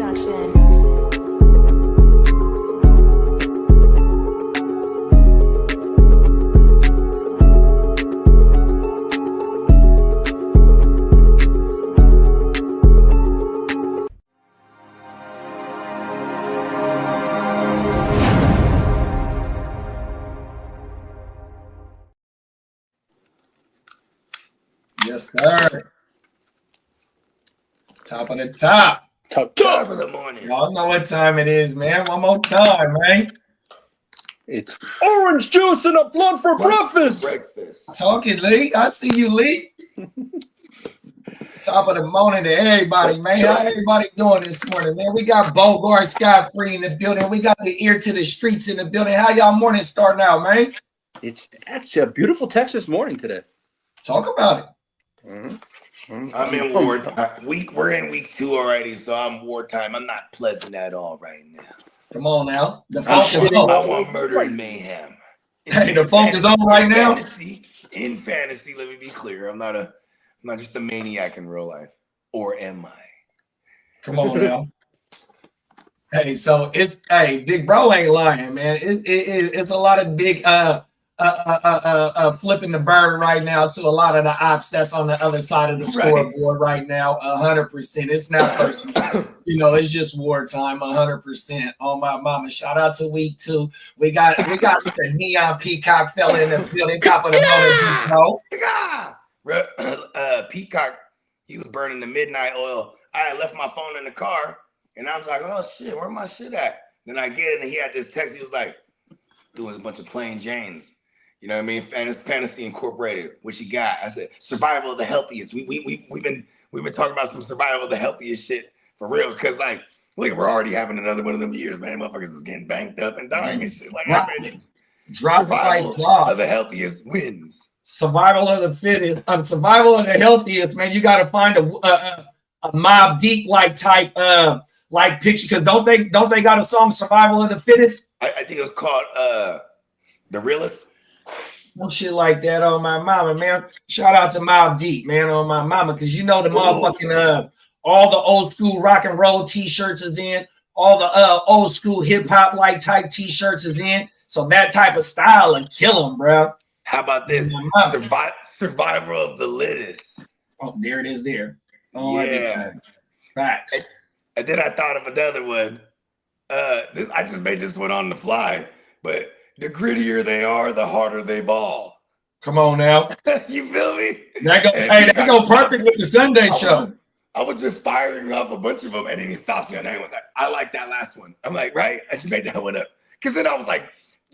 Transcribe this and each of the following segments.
production. Yes, sir. Top of the top. Top of the morning. Y'all know what time it is, man. One more time, man. It's orange juice and a blunt for breakfast. Talking, Lee. I see you, Lee. Top of the morning to everybody, man. How everybody doing this morning, man? We got Bogart Scott Free in the building. We got the ear to the streets in the building. How y'all morning starting out, man? It's actually a beautiful Texas morning today. Talk about it. I'm in war. We're in week 2 already, so I'm wartime. I'm not pleasant at all right now. Come on now. The funk is on. I want murder and mayhem. Hey, the funk is on right now. In fantasy, let me be clear. I'm not just a maniac in real life. Or am I? Come on now. Hey, so big bro ain't lying, man. It's a lot of big flipping the bird right now to a lot of the ops that's on the other side of the scoreboard right now. 100%. It's not personal. It's just wartime. 100%. On my mama. Shout out to week 2. We got the neon peacock fella in the building. Top of the morning. Peacock, he was burning the midnight oil. I had left my phone in the car, and I was like, "Oh shit, where my shit at?" Then I get it, and he had this text. He was like, "Doing a bunch of plain Janes." You know what I mean? Fantasy Incorporated. What you got? I said, survival of the healthiest. We've been talking about some survival of the healthiest shit for real. Because look, we're already having another one of them years, man. Motherfuckers is getting banked up and dying and shit. Survival of the healthiest wins. Survival of the fittest. Survival of the healthiest, man. You got to find a Mob Deep type picture. Because don't they got a song Survival of the Fittest? I think it was called The Realest. No shit like that on my mama, man. Shout out to Mob Deep, man, on my mama, because the motherfucking all the old school rock and roll t-shirts is in, all the old school hip hop type t-shirts is in. So that type of style will kill them, bro. How about this? Survival of the littest. Oh, there it is there. Oh, yeah. Facts. And then I thought of another one. I just made this one on the fly, but the grittier they are, the harder they ball. Come on now. You feel me? That go perfect with the Sunday show. I was just firing off a bunch of them, and then he stopped me, and I was like, I like that last one. I'm like, right? I should make that one up. Because then I was like,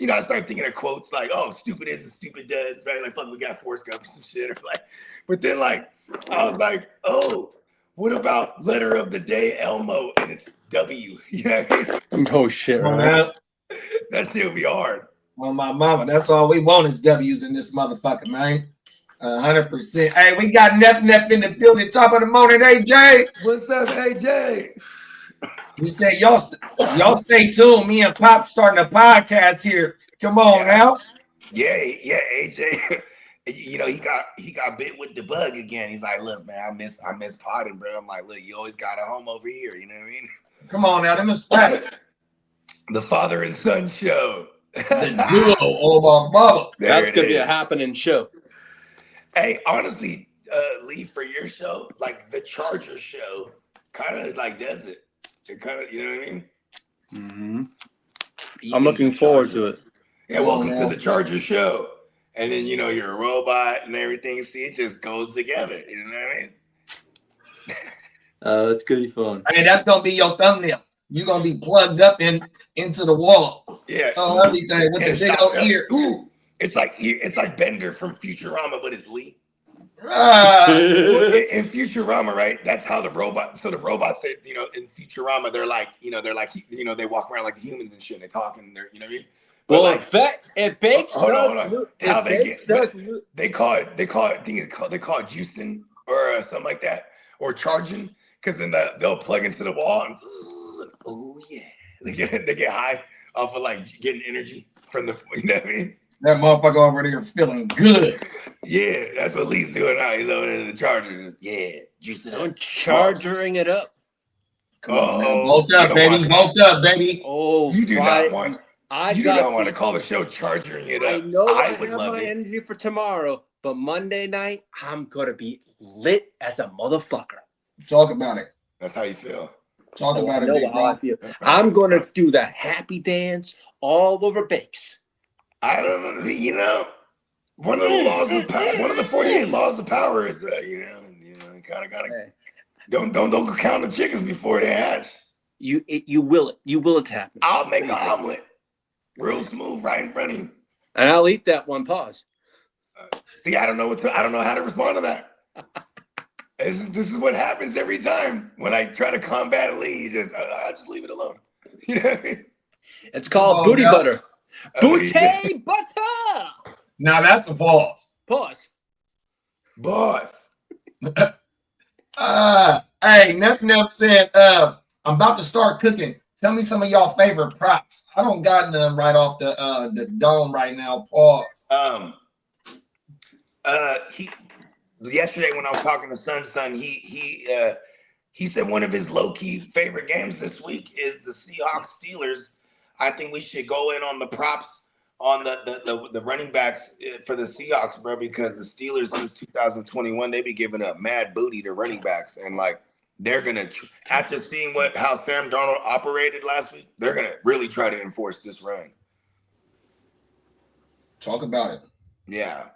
I started thinking of quotes like, oh, stupid is and stupid does, right? Like, fuck, we got Forrest Gump or some shit. But then, I was like, oh, what about letter of the day, Elmo, and it's W? You know what I mean? Oh, shit, right? That shit would be hard. Well, my mama, that's all we want is W's in this motherfucker, man. 100%. Hey, we got Neff in the building. Top of the morning, AJ. What's up, AJ? We say y'all stay tuned. Me and Pop starting a podcast here. Come on now. Yeah, AJ. He got bit with the bug again. He's like, look, man, I miss potting, bro. I'm like, look, you always got a home over here. You know what I mean? Come on now, them is facts. The father and son show. The duo, oh my mama. That's gonna be a happening show. Hey, honestly, Lee, for your show, the Charger show, kind of does it. To kind of, you know what I mean? Mm-hmm. I'm looking forward to it. Yeah, welcome to the Charger show. And then you're a robot and everything. See, it just goes together. You know what I mean? That's gonna be fun. Hey, that's gonna be your thumbnail. You're gonna be plugged up into the wall. Yeah. Oh, everything with the big old ear. Ooh, it's like Bender from Futurama, but it's Lee. In Futurama, right? That's how the robots. So the robots, in Futurama, they walk around like the humans and shit. And they talk and they're, you know what I mean? But it bakes. Hold on. How they call it juicing or something like that, or charging, because then they'll plug into the wall and oh yeah, they get high off of getting energy from the, you know what I mean? That motherfucker over there feeling good. Yeah, that's what Lee's doing now. He's over there in the Chargers. Yeah, juicing up. Charging it up. Come on, man. Bolt up, baby. Bolt up, baby. Oh, you do not want. You do not want to call the show charging it up. I know I would have love my it. energy for tomorrow, but Monday night I'm gonna be lit as a motherfucker. Talk about it. That's how you feel. Talk about I it, know big how bro. I feel. I'm gonna do the happy dance all over Bakes. I don't know. You know, one of the laws of power, one of the 48 laws of power is that you kind of gotta don't go count the chickens before they hatch. You will it. You will it happen. I'll make an omelet, real smooth, right in front of you, and I'll eat that one. Pause. See, I don't know how to respond to that. This is what happens every time when I try to combat a lead. I just leave it alone. You know what I mean? It's called booty butter. Booty butter. Now that's a pause. Pause. Boss. Hey, Neff said, I'm about to start cooking. Tell me some of y'all favorite props. I don't got none right off the dome right now. Pause. Yesterday when I was talking to Son, he said one of his low-key favorite games this week is the Seahawks Steelers. I think we should go in on the props on the running backs for the Seahawks, bro, because the Steelers since 2021 they be giving up mad booty to running backs, and like they're gonna after seeing how Sam Darnold operated last week, they're gonna really try to enforce this run. Talk about it. Yeah.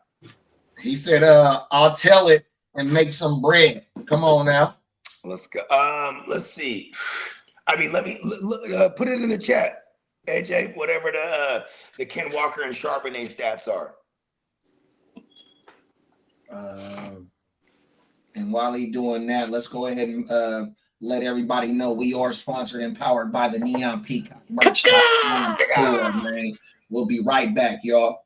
He said, I'll tell it and make some bread. Come on now. Let's go. Let's see. I mean, let me put it in the chat. AJ, whatever the Ken Walker and Charbonnet stats are. And while he's doing that, let's go ahead and let everybody know we are sponsored and powered by the Neon Peacock merch. Man. We'll be right back, y'all.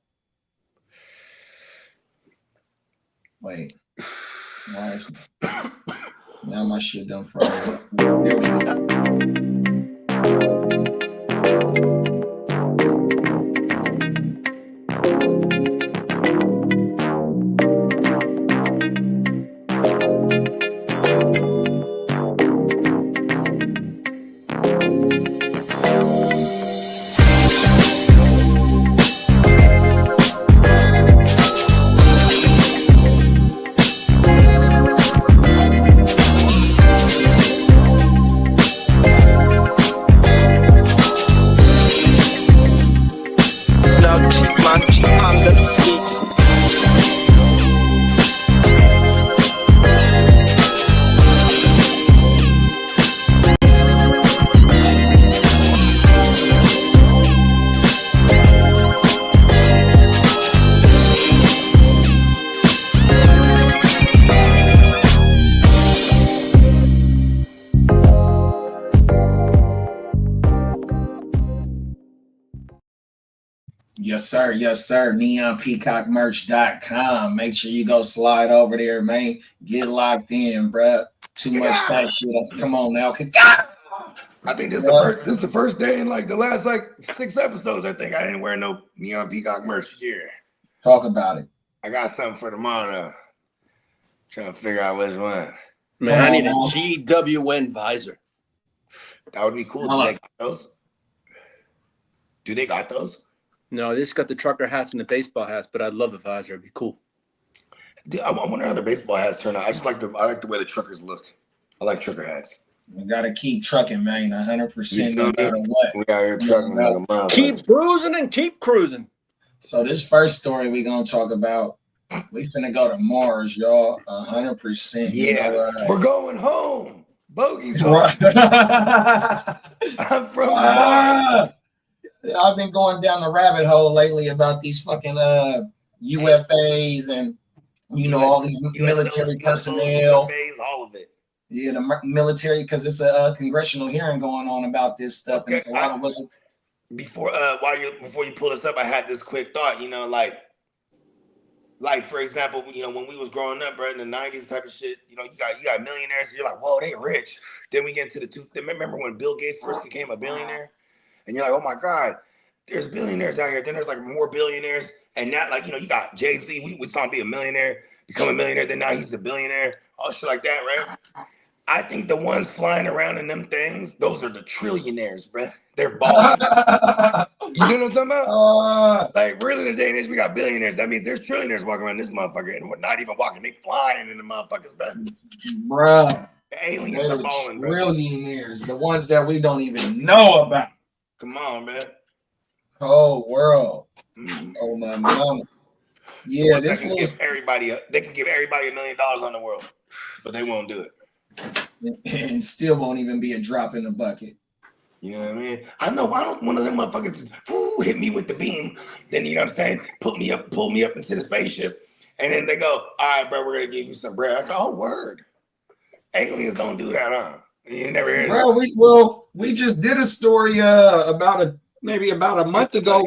Wait. Now my shit done froze. There we go. Yes, sir. NeonPeacockMerch.com. Make sure you go slide over there, man. Get locked in, bruh. Too much fat shit. Come on now. I think this is the first day in like the last like 6 episodes. I think I didn't wear no Neon Peacock merch gear. Talk about it. I got something for tomorrow. Trying to figure out which one. Man, I need a GWN visor. That would be cool. Do they got those? Do they got those? No, they just got the trucker hats and the baseball hats, but I'd love a visor. It'd be cool. Dude, I wonder how the baseball hats turn out. I like the way the truckers look. I like trucker hats. We gotta keep trucking, man. 100% no matter what. We out here trucking like a mile. Keep bruising and keep cruising. So this first story we gonna talk about, we finna go to Mars, y'all. 100%. Yeah, we're going home. Bogey's home. I'm from Mars. I've been going down the rabbit hole lately about these fucking UFAs and all these military personnel. UFAs, all of it. Yeah, the military, because it's a congressional hearing going on about this stuff. Okay. And it's a lot of us. Before you pull this up, I had this quick thought. Like for example, when we was growing up, bro, in the 90s type of shit. You got millionaires. So you're like, whoa, they rich. Then we get into remember when Bill Gates first became a billionaire? And you're like, oh my God, there's billionaires out here. Then there's like more billionaires. And now, like, you got Jay-Z. We saw him be a millionaire, become a millionaire. Then now he's a billionaire. All shit like that, right? I think the ones flying around in them things, those are the trillionaires, bruh. They're balling. You know what I'm talking about? Like, really, in the day and age, we got billionaires. That means there's trillionaires walking around this motherfucker, and we're not even walking. They flying in the motherfuckers, bruh. Bruh. The aliens are balling, bruh. Trillionaires, the ones that we don't even know about. Come on, man. Whole world. Oh, my mama. Yeah, this can give everybody they can give everybody $1 million on the world, but they won't do it. And still won't even be a drop in the bucket. You know what I mean? I know why don't one of them motherfuckers just hit me with the beam, then you know what I'm saying? Pull me up into the spaceship, and then they go, all right, bro, we're gonna give you some bread. I go, oh, word. Aliens don't do that, huh? You never heard that? Bro, we just did a story maybe about a month ago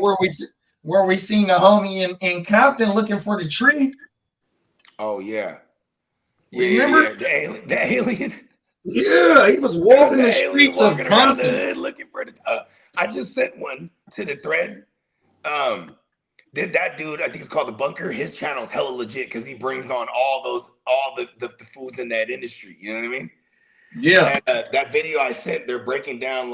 where we seen a homie in Compton looking for the tree. Oh yeah. Remember? Yeah. The alien. Yeah, he was walking the streets of Compton looking for the. I just sent one to the thread. Did that dude? I think it's called The Bunker. His channel is hella legit because he brings on all the foods in that industry. You know what I mean? Yeah. And, that video I sent, they're breaking down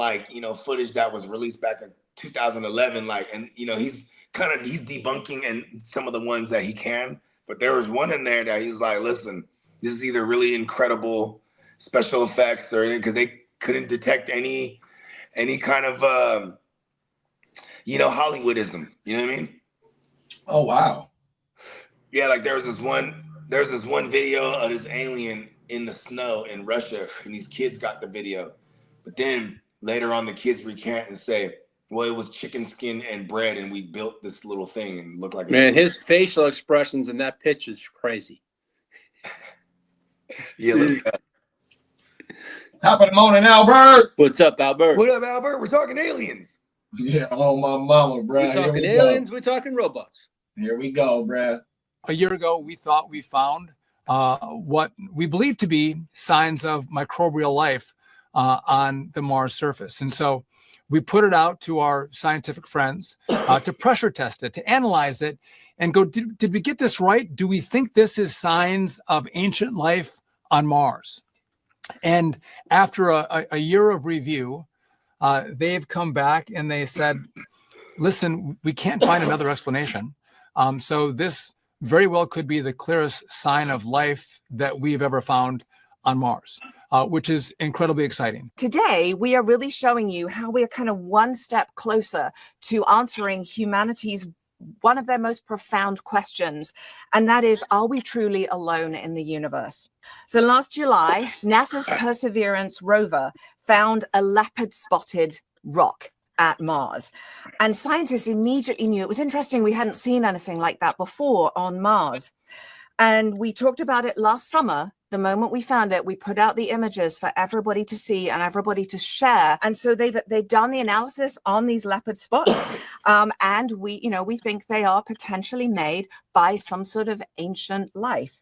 footage that was released back in 2011. And he's debunking and some of the ones that he can. But there was one in there that he's like, listen, this is either really incredible special effects or because they couldn't detect any kind of Hollywoodism. You know what I mean? Oh wow. Yeah, like there's this one video of this alien in the snow in Russia, and these kids got the video. But then later on the kids recant and say, well, it was chicken skin and bread, and we built this little thing and looked like his facial expressions in that pitch is crazy. Yeah, let's go. Top of the morning, Albert. What's up, Albert? What up, Albert? We're talking aliens. Yeah, oh my mama, bro. We're talking aliens, we're talking robots. Here we go, Brad. A year ago, we thought we found what we believe to be signs of microbial life on the Mars surface. And so we put it out to our scientific friends to pressure test it, to analyze it, and go, did we get this right? Do we think this is signs of ancient life on Mars? And after a year of review, they've come back and they said, listen, we can't find another explanation. So this very well could be the clearest sign of life that we've ever found on Mars, which is incredibly exciting. Today, we are really showing you how we're kind of one step closer to answering humanity's one of their most profound questions, and that is, are we truly alone in the universe? So last July, NASA's Perseverance rover found a leopard-spotted rock at Mars. And scientists immediately knew, it was interesting, we hadn't seen anything like that before on Mars. And we talked about it last summer. The moment we found it, we put out the images for everybody to see and everybody to share. And so they've done the analysis on these leopard spots. And we think they are potentially made by some sort of ancient life.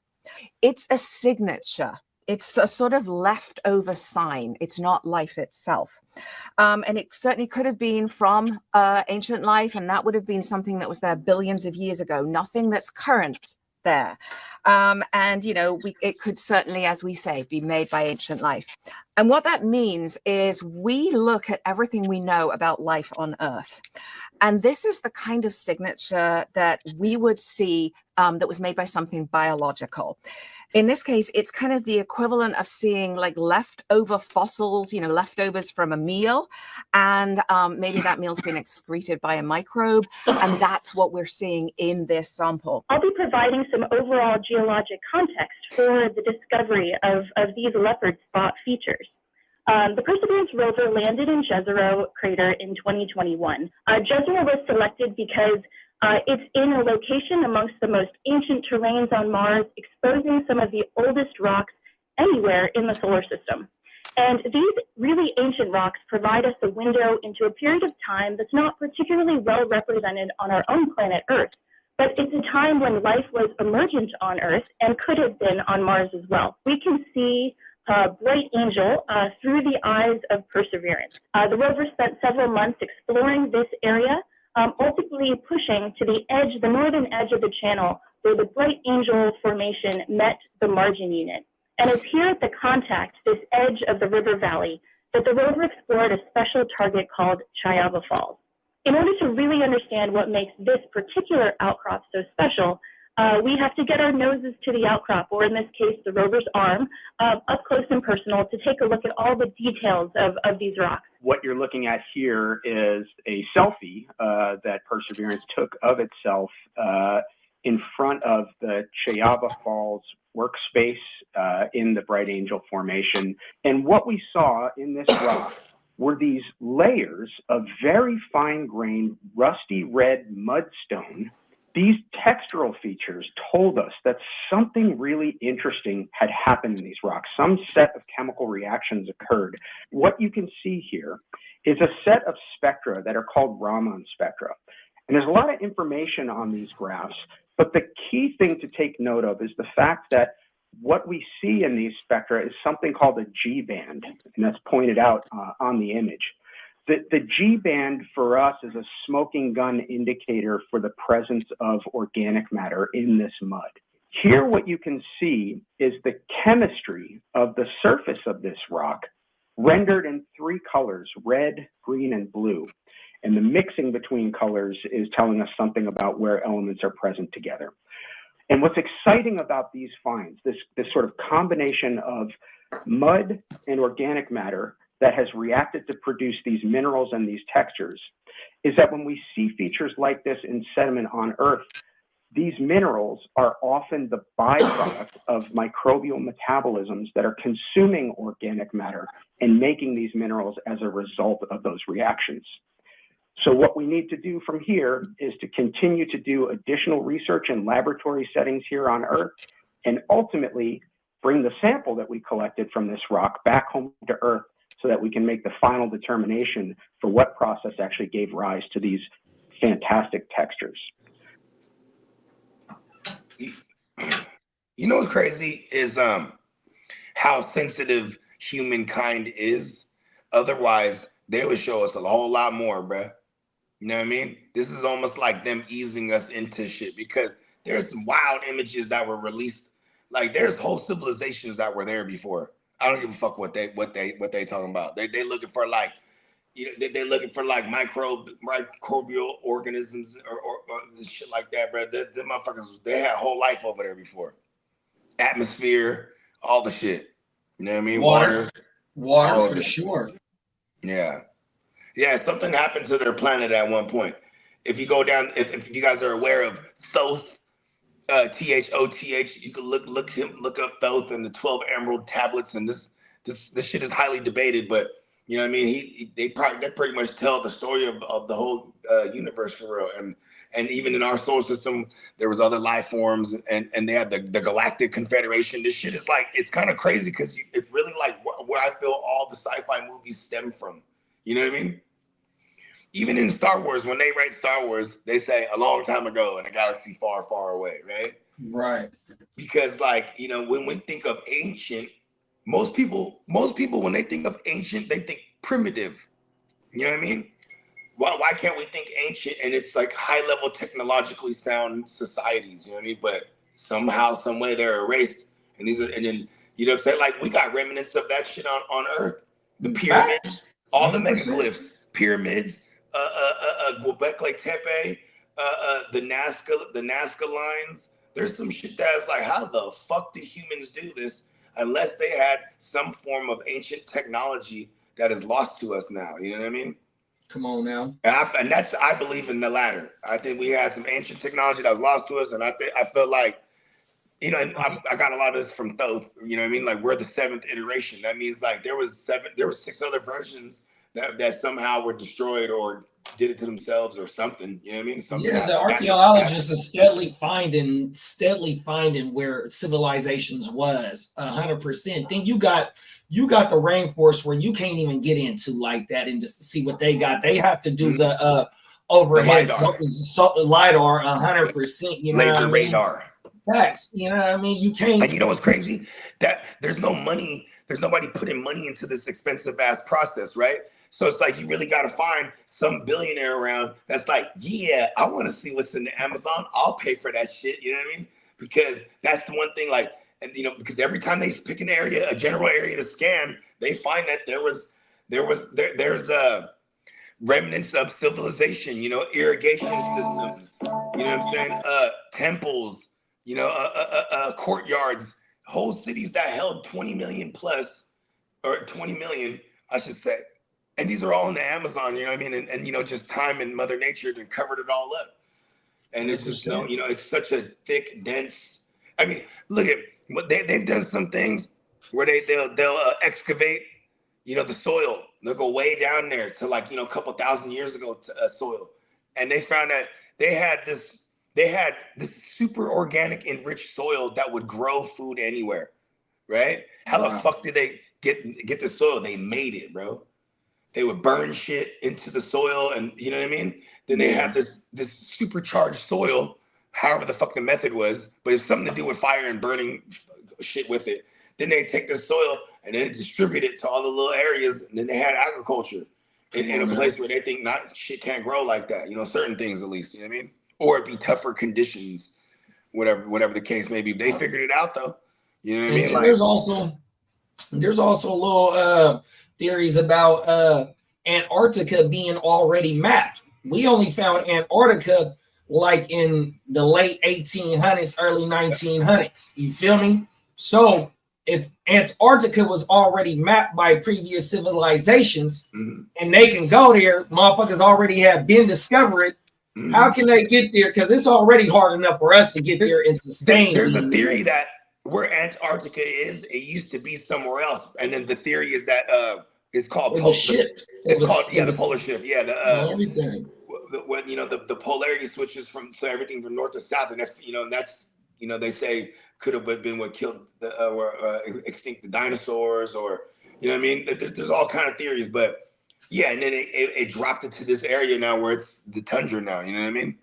It's a signature. It's a sort of leftover sign. It's not life itself. And it certainly could have been from ancient life, and that would have been something that was there billions of years ago, nothing that's current there. It could certainly, as we say, be made by ancient life. And what that means is we look at everything we know about life on Earth. And this is the kind of signature that we would see that was made by something biological. In this case, it's kind of the equivalent of seeing like leftover fossils, leftovers from a meal. And maybe that meal's been excreted by a microbe. And that's what we're seeing in this sample. I'll be providing some overall geologic context for the discovery of these leopard spot features. The Perseverance rover landed in Jezero crater in 2021. Jezero was selected because it's in a location amongst the most ancient terrains on Mars, exposing some of the oldest rocks anywhere in the solar system. And these really ancient rocks provide us a window into a period of time that's not particularly well represented on our own planet Earth, but it's a time when life was emergent on Earth and could have been on Mars as well. We can see Bright Angel through the eyes of Perseverance. The rover spent several months exploring this area, ultimately pushing to the northern edge of the channel where the Bright Angel formation met the margin unit. And it's here at the contact, this edge of the river valley, that the rover explored a special target called Chayaba Falls. In order to really understand what makes this particular outcrop so special, we have to get our noses to the outcrop, or in this case, the rover's arm, up close and personal to take a look at all the details of these rocks. What you're looking at here is a selfie that Perseverance took of itself in front of the Chayaba Falls workspace in the Bright Angel Formation. And what we saw in this rock were these layers of very fine-grained, rusty red mudstone. These textural features told us that something really interesting had happened in these rocks. Some set of chemical reactions occurred. What you can see here is a set of spectra that are called Raman spectra. And there's a lot of information on these graphs, but the key thing to take note of is the fact that what we see in these spectra is something called a G band, and that's pointed out on the image. The G band for us is a smoking gun indicator for the presence of organic matter in this mud. Here, what you can see is the chemistry of the surface of this rock rendered in 3 colors, red, green, and blue. And the mixing between colors is telling us something about where elements are present together. And what's exciting about these finds, this sort of combination of mud and organic matter that has reacted to produce these minerals and these textures, is that when we see features like this in sediment on Earth, these minerals are often the byproduct of microbial metabolisms that are consuming organic matter and making these minerals as a result of those reactions. So what we need to do from here is to continue to do additional research in laboratory settings here on Earth, and ultimately bring the sample that we collected from this rock back home to Earth so that we can make the final determination for what process actually gave rise to these fantastic textures. You know what's crazy is how sensitive humankind is. Otherwise, they would show us a whole lot more, bruh. You know what I mean? This is almost like them easing us into shit, because there's some wild images that were released. Like, there's whole civilizations that were there before. I don't give a fuck what they talking about. They looking for, like, you know, they looking for like microbial organisms or shit like that, bro. Them motherfuckers, they had whole life over there before. Atmosphere, all the shit. You know what I mean? Water for sure. Yeah. Yeah, something happened to their planet at one point. If you go down, if you guys are aware of Thoth, Thoth, you can look up Thoth and the 12 Emerald Tablets, and this shit is highly debated, but you know what I mean? They pretty much tell the story of the whole universe for real. And even in our solar system, there was other life forms, and they had the Galactic Confederation. This shit is like, it's kind of crazy because it's really like where I feel all the sci-fi movies stem from. You know what I mean? Even in Star Wars, when they write Star Wars, they say a long time ago in a galaxy far, far away, right? Right. Because, like, you know, when we think of ancient, most people, when they think of ancient, they think primitive. You know what I mean? Why can't we think ancient and it's like high-level technologically sound societies? You know what I mean? But somehow, some way, they're erased. And then, you know what I'm saying? Like, we got remnants of that shit on Earth. The pyramids, all the megaglyphs, pyramids, Göbekli Tepe, the Nazca lines. There's some shit that's like, how the fuck did humans do this? Unless they had some form of ancient technology that is lost to us now. You know what I mean? Come on now. And I believe in the latter. I think we had some ancient technology that was lost to us, and I feel like, you know, I got a lot of this from Thoth. You know what I mean? Like, we're the 7th iteration. That means like there was 6 other versions that somehow were destroyed or did it to themselves or something. You know what I mean? Something the archaeologists are steadily finding where civilizations was 100%. Then you got the rainforest where you can't even get into like that and just see what they got. They have to do the overhead LiDAR 100%. You know laser what I mean? radar. Facts. You know what I mean? You can't. And you know what's crazy? That there's no money. There's nobody putting money into this expensive ass process, right? So it's like you really got to find some billionaire around that's like, yeah, I want to see what's in the Amazon. I'll pay for that shit. You know what I mean? Because that's the one thing, like, And because every time they pick an area, a general area to scan, they find that there's remnants of civilization, irrigation systems, you know what I'm saying? Temples, courtyards, whole cities that held 20 million plus, or 20 million, I should say. And these are all in the Amazon, you know what I mean? And just time and Mother Nature to covered it all up. And it's just, it's such a thick, dense. I mean, look at what they've done some things where they'll excavate, the soil. They'll go way down there to a couple thousand years ago to soil. And they found that they had this super organic enriched soil that would grow food anywhere, right? How the fuck did they get the soil? They made it, bro. They would burn shit into the soil, and you know what I mean? Then they have this supercharged soil, however the fuck the method was, but it's something to do with fire and burning shit with it. Then they take the soil and then distribute it to all the little areas, and then they had agriculture in a place where they think shit can't grow like that. Certain things at least, you know what I mean? Or it'd be tougher conditions, whatever the case may be. They figured it out though. You know what I mean? There's also little theories about Antarctica being already mapped. We only found Antarctica in the late 1800s, early 1900s. You feel me? So if Antarctica was already mapped by previous civilizations, and they can go there, motherfuckers already have been discovered. How can they get there? Because it's already hard enough for us to get there and sustain. There's a theory that where Antarctica is, it used to be somewhere else, and then the theory is that it's called the polar shift. Yeah, everything. The polarity switches from everything from north to south, and that's they say could have been what killed or extinct the dinosaurs, or you know what I mean. There's all kind of theories, but yeah, and then it dropped it to this area now where it's the tundra now. You know what I mean?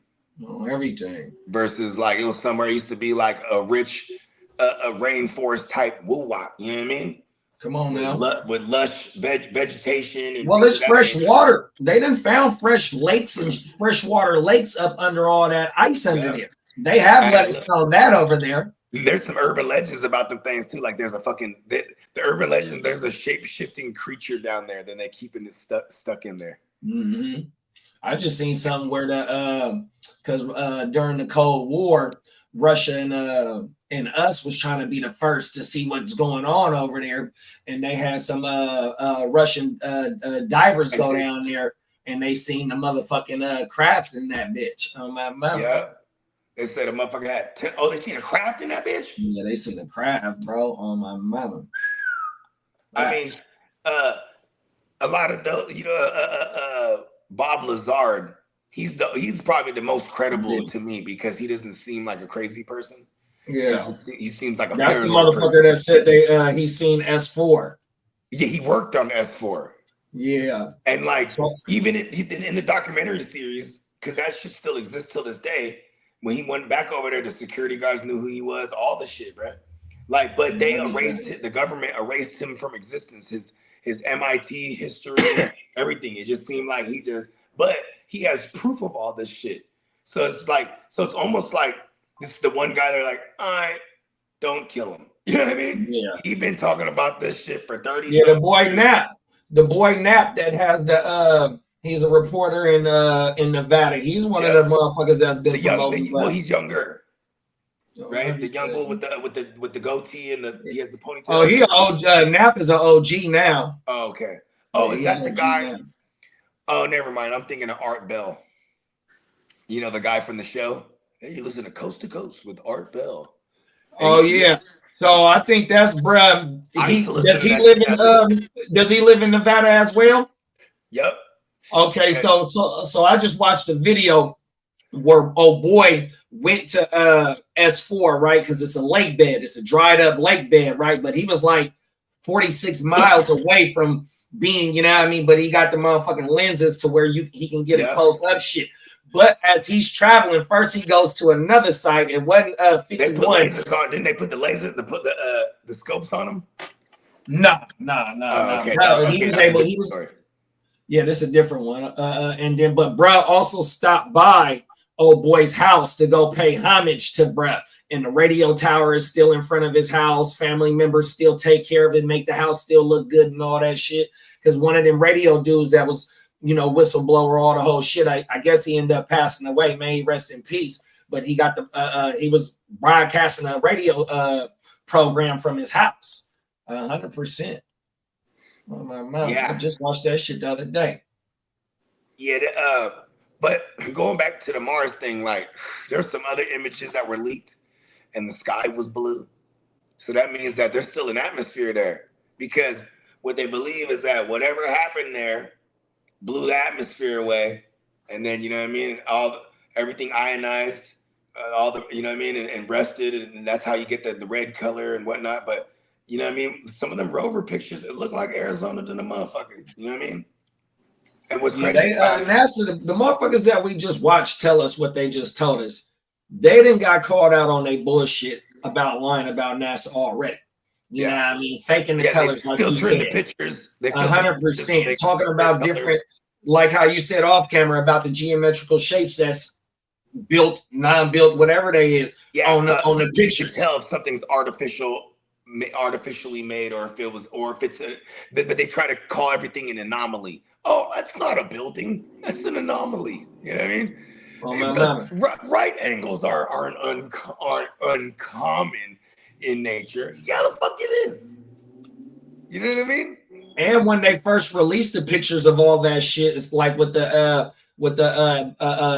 Everything versus it was somewhere it used to be a rich a rainforest type woo-wop. You know what I mean? Come on now. With lush vegetation. And it's fresh water. They done found fresh lakes and freshwater lakes up under all that ice under there. They have let us know that over there. There's some urban legends about them things too. There's the urban legend. There's a shape-shifting creature down there. Then they keeping it stuck in there. Mm-hmm. I just seen something where because during the Cold War, Russia and us was trying to be the first to see what's going on over there, and they had some Russian divers go down there, and they seen the motherfucking craft in that bitch. Oh my mouth. Yeah. They said a motherfucker had they seen a craft in that bitch? Yeah, they seen a craft, bro, on my mama. I mean, a lot of those, Bob Lazard, he's probably the most credible to me because he doesn't seem like a crazy person. Yeah. He seems like a That's the motherfucker that said he's seen S4. Yeah, he worked on S4. Yeah. And even in the documentary series, because that shit still exists till this day. When he went back over there, the security guards knew who he was, all the shit, bro. But they the government erased him from existence, his MIT history, everything. It just seemed like but he has proof of all this shit. So it's almost like it's the one guy they're like, all right, don't kill him. You know what I mean? Yeah. He's been talking about this shit for 30 years. Yeah, the boy Knapp that has he's a reporter in Nevada. He's one of the motherfuckers that's been promoting. Well, he's younger, right? The young boy with the goatee and he has the ponytail. Oh, Knapp is an OG now. Oh, okay. Oh, is that the guy? Now. Oh, never mind. I'm thinking of Art Bell. The guy from the show. Hey, you listen to Coast with Art Bell. Oh yeah. So I think that's bruh. Does he live in Nevada as well? Yep. Okay, so I just watched a video where boy went to S4, right? Because it's a lake bed, it's a dried up lake bed, right? But he was 46 miles away from being, you know what I mean? But he got the motherfucking lenses to where he can get a close up shit. But as he's traveling, first he goes to another site. It wasn't 51. They put lasers on. Didn't they put the lasers to put the scopes on him? No. Okay. Bro, he was. Yeah, this is a different one. And then, but bro also stopped by old boy's house to go pay homage to bruh. And the radio tower is still in front of his house. Family members still take care of it, make the house still look good and all that shit. Because one of them radio dudes that was, you know, whistleblower, all the whole shit, I guess he ended up passing away. May he rest in peace. But he got he was broadcasting a radio program from his house. 100%. Oh, my mouth. Yeah. I just watched that shit the other day. Yeah, but going back to the Mars thing, like there's some other images that were leaked and the sky was blue. So that means that there's still an atmosphere there, because what they believe is that whatever happened there blew the atmosphere away. And then, you know what I mean? Everything ionized, all the, you know what I mean? And rested. And that's how you get the red color and whatnot. But you know what I mean? Some of them rover pictures, it looked like Arizona than a motherfucker. You know what I mean? And what's crazy, NASA, the motherfuckers that we just watched tell us what they just told us. They didn't got called out on their bullshit about lying about NASA already. You know what I mean? Faking the colors, like you said. The pictures. 100%. Talking about different, like how you said off camera about the geometrical shapes that's built, non-built, whatever they is on the pictures. You can tell if something's artificially made, or if it's but they try to call everything an anomaly. Oh, that's not a building. That's an anomaly. You know what I mean? Right angles are uncommon in nature. Yeah, the fuck it is. You know what I mean? And when they first released the pictures of all that shit, it's like with the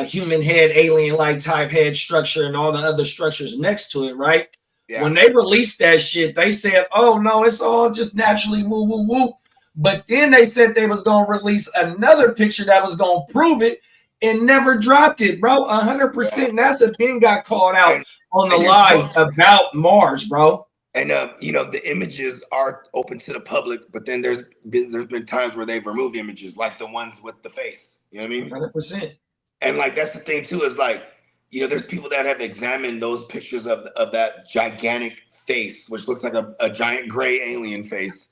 human head, alien-like type head structure and all the other structures next to it, right? Yeah. When they released that shit, they said, "Oh no, it's all just naturally woo woo woo." But then they said they was gonna release another picture that was gonna prove it, and never dropped it, bro. 100%. NASA then got called out on the lies about Mars, bro. And you know, the images are open to the public, but then there's been times where they've removed images, like the ones with the face. You know what I mean? 100%. And like that's the thing too, is like, you know, there's people that have examined those pictures of that gigantic face, which looks like a giant gray alien face.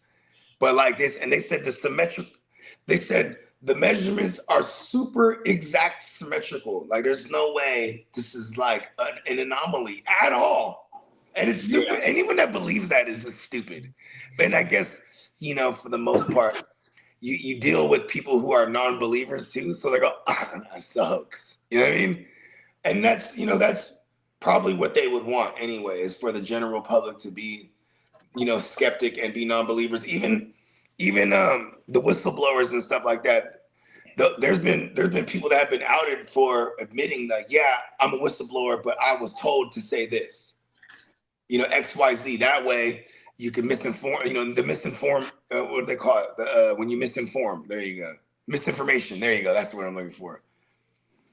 But like this, and they said the measurements are super exact symmetrical. Like there's no way this is like an anomaly at all. And it's stupid. Yeah. Anyone that believes that is just stupid. And I guess, you know, for the most part, you deal with people who are non-believers too. So they go, that's the hoax. You know what I mean? And that's, you know, that's probably what they would want anyway, is for the general public to be, you know, skeptic and be non-believers. Even the whistleblowers and stuff like that. There's been people that have been outed for admitting that, yeah, I'm a whistleblower, but I was told to say this, you know, XYZ. That way you can misinform, you know, the misinformed, what do they call it? When you misinform, there you go. Misinformation, there you go. That's what I'm looking for.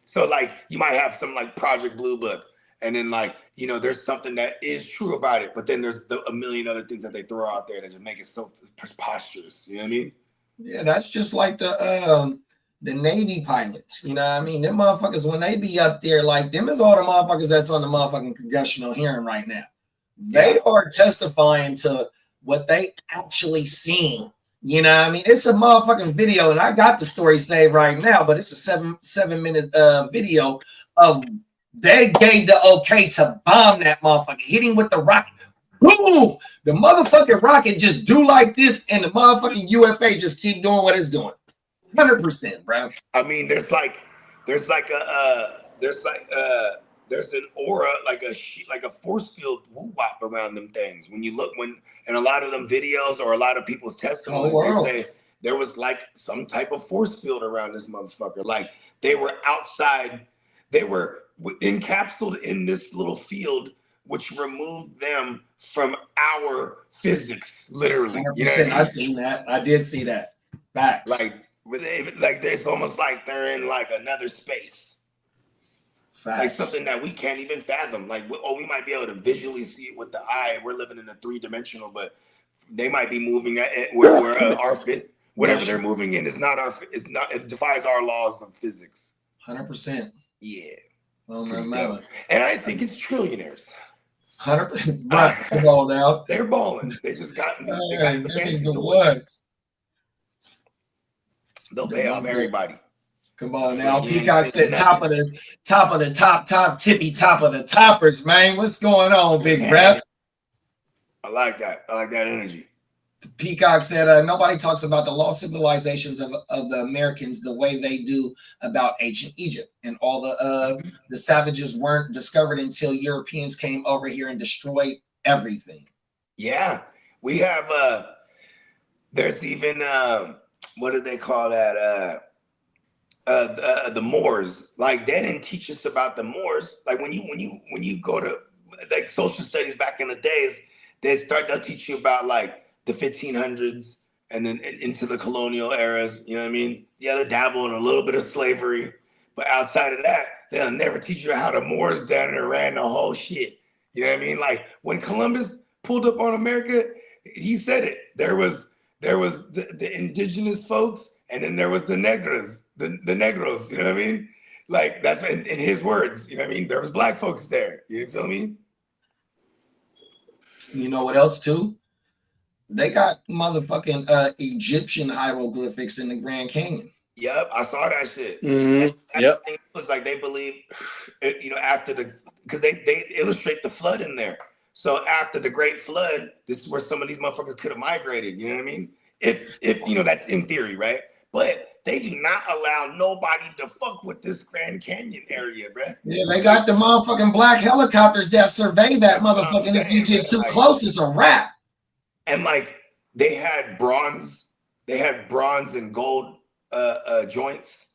So like you might have some like Project Blue Book, and then like, you know, there's something that is true about it, but then there's a million other things that they throw out there that just make it so preposterous. You know what I mean? Yeah, that's just like the Navy pilots. You know what I mean? Them motherfuckers, when they be up there, like them is all the motherfuckers that's on the motherfucking congressional hearing right now. They are testifying to what they actually seen. You know what I mean? It's a motherfucking video, and I got the story saved right now, but it's a 7-minute video of they gave the okay to bomb that motherfucker, hitting with the rocket. Boom! The motherfucking rocket just do like this, and the motherfucking UFA just keep doing what it's doing. 100%, bro. I mean, there's an aura, like a force field whoop-wop around them things. When you look, in a lot of them videos or a lot of people's testimonies, they say there was like some type of force field around this motherfucker. Like they were outside, they were encapsulated in this little field, which removed them from our physics, literally. You know what I mean? I seen that. I did see that. Facts. Like it's almost like they're in like another space. Facts. Like something that we can't even fathom. Like, we might be able to visually see it with the eye. We're living in a 3-dimensional, but they might be moving at it where our whatever they're moving in is not it defies our laws of physics. 100%. Yeah. Oh my. And I think it's trillionaires. 100%. Come on now. They're balling. They just got the fancy what? They'll pay off everybody. Come on now. You ain't Peacock seen said top of the top, tippy top of the toppers, man. What's going on, big rep? I like that. I like that energy. Peacock said, nobody talks about the lost civilizations of the Americans the way they do about ancient Egypt. And all the savages weren't discovered until Europeans came over here and destroyed everything. Yeah. We have, there's even, what do they call that? The Moors. Like, they didn't teach us about the Moors. Like, when you go to, like, social studies back in the days, they'll teach you about, like, the 1500s and then into the colonial eras, you know what I mean? Yeah, they dabble in a little bit of slavery, but outside of that, they'll never teach you how the Moors down there ran the whole shit. You know what I mean? Like, when Columbus pulled up on America, he said it. There was the indigenous folks, and then there was the negros, the negros, you know what I mean? Like, that's in his words, you know what I mean? There was black folks there, you feel me? You know what else too? They got motherfucking Egyptian hieroglyphics in the Grand Canyon. Yep, I saw that shit. Yep. It was like they believe, you know, after because they illustrate the flood in there. So after the Great Flood, this is where some of these motherfuckers could have migrated. You know what I mean? If you know, that's in theory, right? But they do not allow nobody to fuck with this Grand Canyon area, bruh. Yeah, they got the motherfucking black helicopters that survey that motherfucker. And if you get too close, it's a wrap. And like they had bronze and gold joints,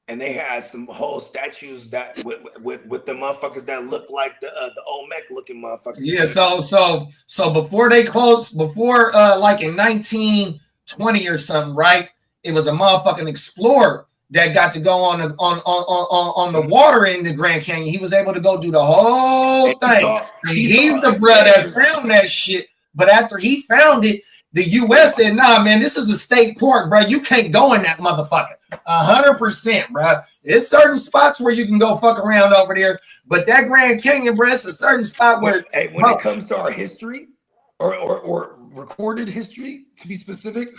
and they had some whole statues that with the motherfuckers that look like the Olmec looking motherfuckers. Yeah, so before they closed, like in 1920 or something, right? It was a motherfucking explorer that got to go on the water in the Grand Canyon. He was able to go do the whole thing. He's the brother that found that shit. But after he found it, the U.S. said, nah, man, this is a state park, bro. You can't go in that motherfucker. 100%, bro. There's certain spots where you can go fuck around over there. But that Grand Canyon, bro, it's a certain spot where... Hey, when it comes to our history, or recorded history, to be specific,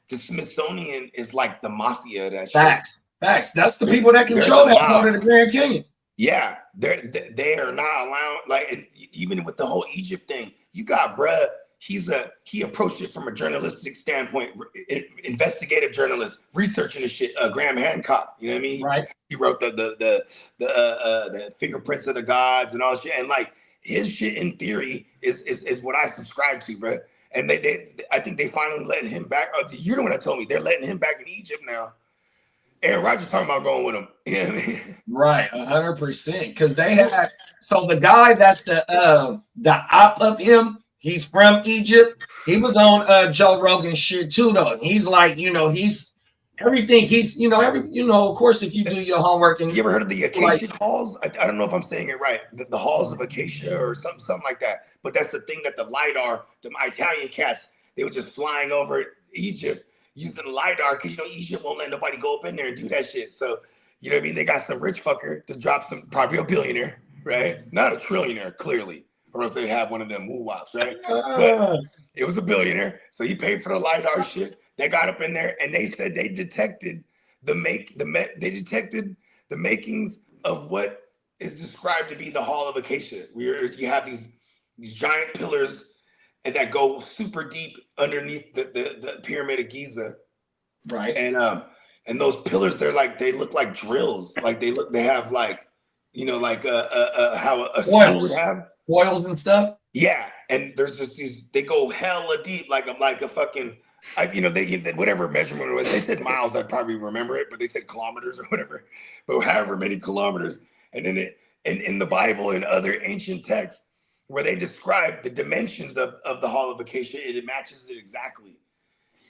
the Smithsonian is like the mafia of that shit. Facts. That's the people that control that part of the Grand Canyon. Yeah, they are not allowed, like, even with the whole Egypt thing, you got, bruh, he approached it from a journalistic standpoint, investigative journalist, researching the shit. Graham Hancock, you know what I mean? Right. He wrote the fingerprints of the gods and all shit, and like his shit in theory is what I subscribe to, bruh. And I think they finally letting him back. Oh, you're the one that told me they're letting him back in Egypt now. Aaron Rodgers talking about going with him. You know what I mean? Right, 100%. Because they had, so the guy that's the op of him, he's from Egypt. He was on Joe Rogan shit too, though. He's like, you know, he's everything. He's, you know, of course, if you do your homework. And you ever heard of the Acacia halls? I don't know if I'm saying it right. The halls of Acacia or something like that. But that's the thing that the LiDAR, the Italian cats, they were just flying over Egypt using the LiDAR, because, you know, Egypt won't let nobody go up in there and do that shit. So, you know what I mean? They got some rich fucker to drop some, probably a billionaire, right? Not a trillionaire, clearly, or else they'd have one of them woo-wops, right? But it was a billionaire, so he paid for the LiDAR shit. They got up in there, and they said they detected the makings of what is described to be the Hall of Acacia, where you have these giant pillars and that go super deep underneath the pyramid of Giza, right? And those pillars, they look like drills, like they have like, you know, like how a stone would have coils and stuff. Yeah, and there's just these, they go hella deep, like a fucking, you know, they whatever measurement it was. They said miles, I'd probably remember it, but they said kilometers or whatever. But however many kilometers, and then in the Bible and other ancient texts, where they describe the dimensions of the Hall of Acacia, it matches it exactly.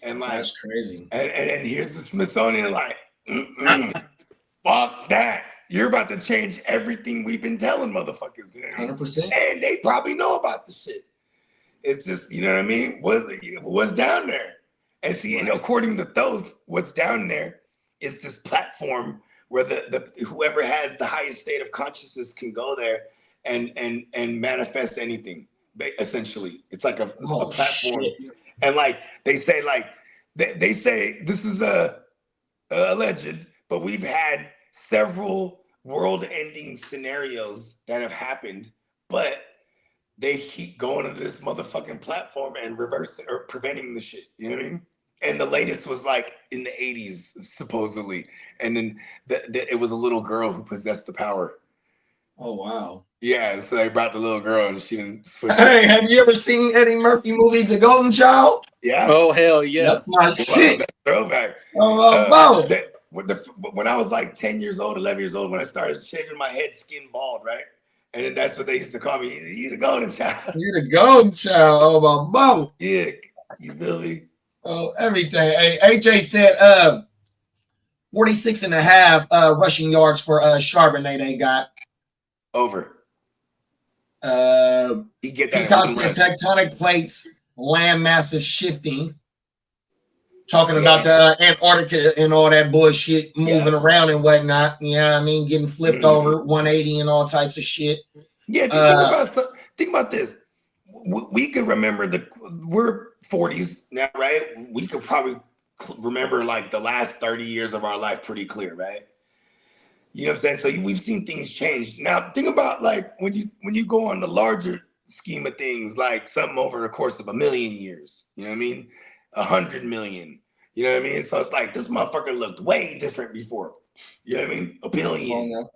And like, that's crazy. And here's the Smithsonian, like, fuck that. You're about to change everything we've been telling motherfuckers. You know? 100%. And they probably know about the shit. It's just, you know what I mean? What's down there? And see, and according to Thoth, what's down there is this platform where the whoever has the highest state of consciousness can go there and manifest anything. Essentially, it's like a platform. Shit. And like they say, this is alleged, but we've had several world-ending scenarios that have happened, but they keep going to this motherfucking platform and reversing or preventing the shit. You know what I mean? And the latest was like in the 80s, supposedly. And then it was a little girl who possessed the power. Oh, wow. Yeah, so they brought the little girl and she didn't switch. Hey, have you ever seen Eddie Murphy movie The Golden Child? Yeah. Oh, hell yeah. That's my shit. That's throwback. Oh, When I was like 10 years old, 11 years old, when I started shaving my head skin bald, right? And then that's what they used to call me. You the golden child. You the Golden Child. Oh, my mama. Yeah. You feel me? Oh, everything. Hey, AJ said 46 and a half rushing yards for Charbonnet they got. Over. You get that. Peacock said tectonic plates, land masses shifting. Talking about the Antarctica and all that bullshit moving around and whatnot. You know what I mean? Getting flipped over 180 and all types of shit. Yeah, think about this. We could remember we're 40s now, right? We could probably remember like the last 30 years of our life pretty clear, right? You know what I'm saying? So we've seen things change. Now think about like when you go on the larger scheme of things, like something over the course of 1,000,000 years. You know what I mean? 100 million. You know what I mean? So it's like this motherfucker looked way different before. You know what I mean? 1 billion.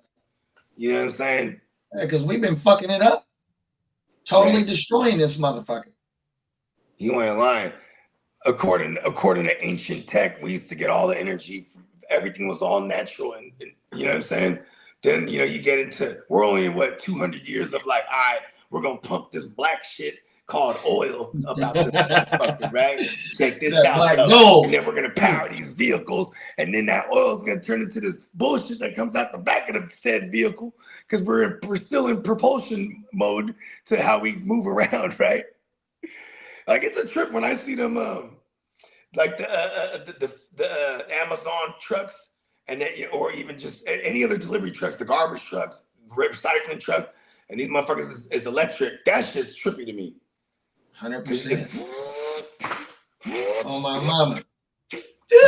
You know what I'm saying? Yeah, because we've been fucking it up. Totally destroying this motherfucker. You ain't lying. According to ancient tech, we used to get all the energy from everything was all natural, and you know what I'm saying? Then you get into we're only 200 years of like, all right, we're gonna pump this black shit called oil about this motherfucker, right? Check this out, and then we're gonna power these vehicles, and then that oil is gonna turn into this bullshit that comes out the back of the said vehicle because we're still in propulsion mode to how we move around, right? Like it's a trip when I see them, like the Amazon trucks, and then or even just any other delivery trucks, the garbage trucks, recycling trucks, and these motherfuckers is electric. That shit's trippy to me. 100%. Oh my mama. You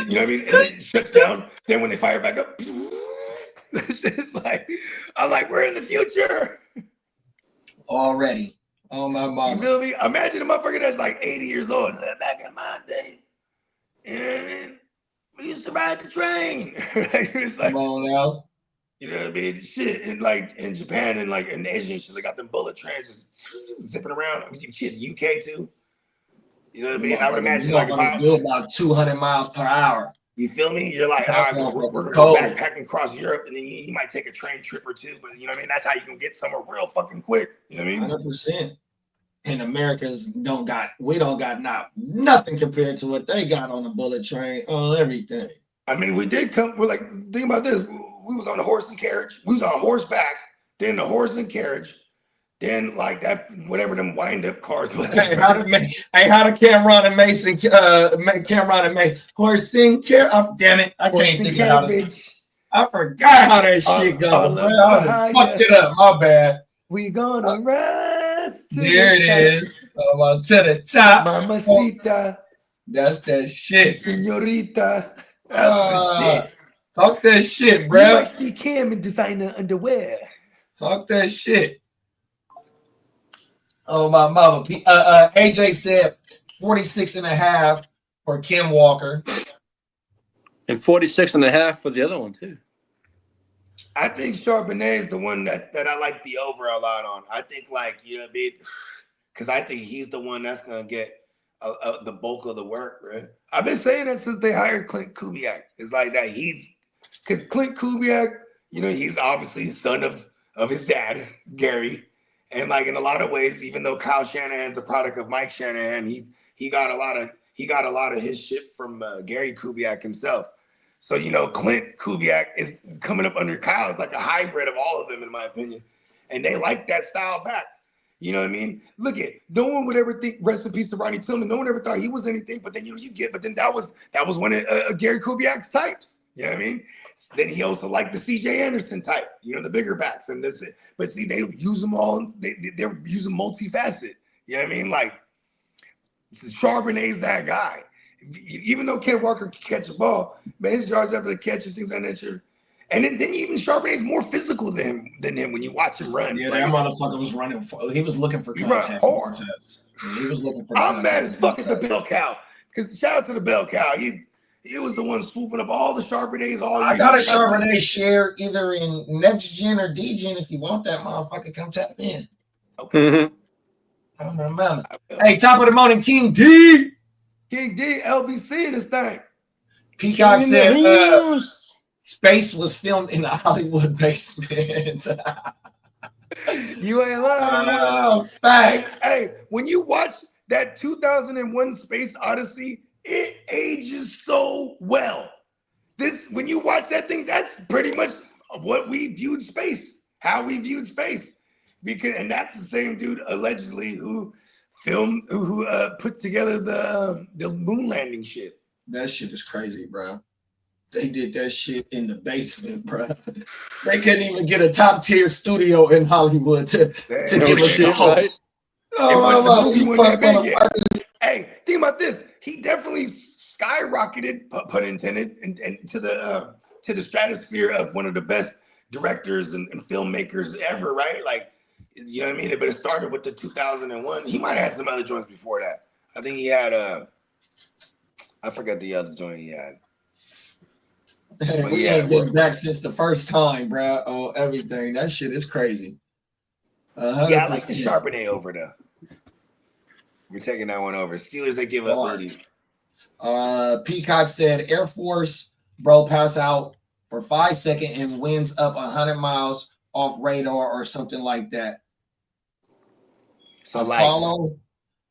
know what I mean? And it shuts down. Then when they fire back up, this shit's like, I'm like, we're in the future already. Oh my mama. You feel me? Imagine a motherfucker that's like 80 years old. Back in my day, you know what I mean? We used to ride the train. It's like, come on now. You know what I mean? Shit, and like in Japan and like in Asia, shit, they got them bullet trains just zipping around. I mean, shit, UK too. You know what I mean? I would imagine like if I do about 200 miles per hour. You feel me? You're like, all right, we're gonna go backpacking across Europe, and then you might take a train trip or two, but you know what I mean? That's how you can get somewhere real fucking quick. You know what I mean? 100%. And Americans don't got nothing compared to what they got on the bullet train, on everything. I mean, we're like, think about this. We was on a horse and carriage. We was on horseback, then the horse and carriage, then like that, whatever them wind-up cars. Hey, how did Cameron and Mason, horse and carriage? Oh, damn it, I can't think of how to say. I forgot how that shit goes. I fucked it up. My bad. We gonna rise. There it is. To the top, Mamacita. That's that shit, Señorita. Talk that shit, bro. You might see Cam in designer underwear. Talk that shit. Oh, my mama. AJ said 46 and a half for Kim Walker. And 46 and a half for the other one, too. I think Charbonnet is the one that I like the over a lot on. I think, like, you know what I mean? Because I think he's the one that's going to get the bulk of the work, right? I've been saying that since they hired Clint Kubiak. It's like that because Clint Kubiak, you know, he's obviously son of his dad, Gary. And like in a lot of ways, even though Kyle Shanahan's a product of Mike Shanahan, he got a lot of his shit from Gary Kubiak himself. So, you know, Clint Kubiak is coming up under Kyle. It's like a hybrid of all of them, in my opinion. And they like that style back. You know what I mean? Look at no one would ever think, rest in peace to Ronnie Tillman. No one ever thought he was anything, but then but then that was one of Gary Kubiak's types. You know what I mean? Then he also liked the CJ Anderson type, you know, the bigger backs. But see, they use them all, they're using multifaceted. You know what I mean? Like Charbonnet's that guy. Even though Ken Walker can catch a ball, man, his yards after the catch and things of that nature. And then even Charbonnet's more physical than him when you watch him run. Yeah, like, that motherfucker was running. He was looking for He run contact. hard. He was looking for I'm mad as contact. fuck at the bell cow. Because shout out to the bell cow. He was the one swooping up all the Charbonnets all year. I got a Charbonnet share either in next gen or D gen. If you want that motherfucker, come tap in. Okay. Oh my mama. Hey, top of the morning, King D. King D, LBC in this thing. Peacock said Space was filmed in a Hollywood basement. You ain't lying. Oh, facts. Hey, when you watch that 2001 Space Odyssey, it ages so well. When you watch that thing, that's pretty much what we viewed space, how we viewed space. And that's the same dude allegedly who put together the moon landing shit. That shit is crazy, bro. They did that shit in the basement, bro. They couldn't even get a top tier studio in Hollywood to give us the host. Hey, think about this. He definitely skyrocketed, pun intended, and to the stratosphere of one of the best directors and filmmakers ever, right? Like, you know what I mean? But it started with the 2001. He might have had some other joints before that. I think he had I forgot the other joint he had. We ain't been back since the first time, bro. Oh, everything. That shit is crazy. 100%. Yeah, I like the Charbonnet over though. We're taking that one over. Steelers, they give up booties. Peacock said Air Force bro pass out for 5 seconds and winds up 100 miles off radar or something like that. So follow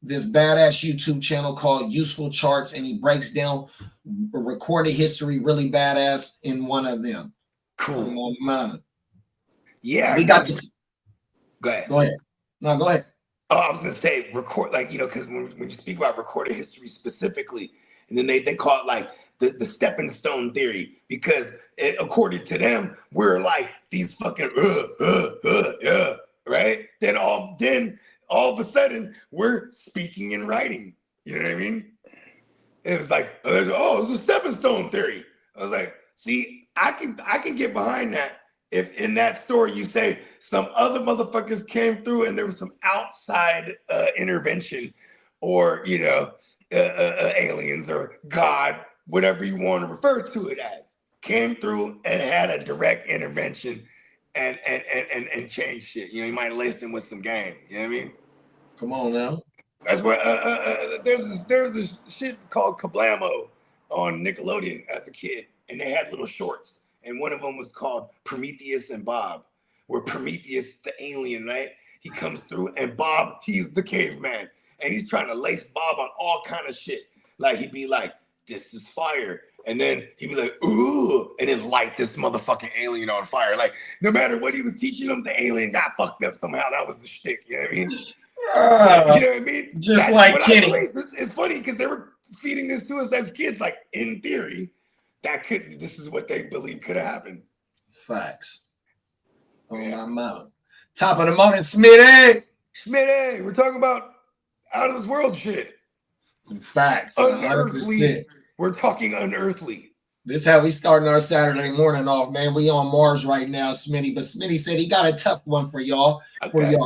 this badass YouTube channel called Useful Charts, and he breaks down recorded history really badass in one of them. Cool. Yeah, we got this. Go ahead. No, go ahead. Oh, I was gonna say record, like, you know, because when you speak about recorded history specifically, and then they call it like the stepping stone theory, because according to them, we're like these fucking right? Then all of a sudden we're speaking and writing. You know what I mean? It was like, it's a stepping stone theory. I was like, see, I can get behind that if in that story you say some other motherfuckers came through and there was some outside intervention, or, you know, aliens or God, whatever you want to refer to it as, came through and had a direct intervention and changed shit. You know, you might have laced them with some game. You know what I mean? Come on now. That's where there's this shit called Kablamo on Nickelodeon as a kid, and they had little shorts, and one of them was called Prometheus and Bob, where Prometheus, the alien, right? He comes through, and Bob, he's the caveman, and he's trying to lace Bob on all kind of shit. Like, he'd be like, "This is fire," and then he'd be like, "Ooh," and then light this motherfucking alien on fire. Like, no matter what he was teaching him, the alien got fucked up somehow. That was the shtick. You know what I mean? You know what I mean? Just that's like Kenny. It's funny because they were feeding this to us as kids. Like, in theory, this is what they believe could have happened. Facts. Oh, yeah. I'm out. Top of the morning, Smitty. Smitty, we're talking about out of this world shit. Facts. Unearthly. 100%. We're talking unearthly. This is how we starting our Saturday morning off, man. We on Mars right now, Smitty. But Smitty said he got a tough one for y'all. Okay.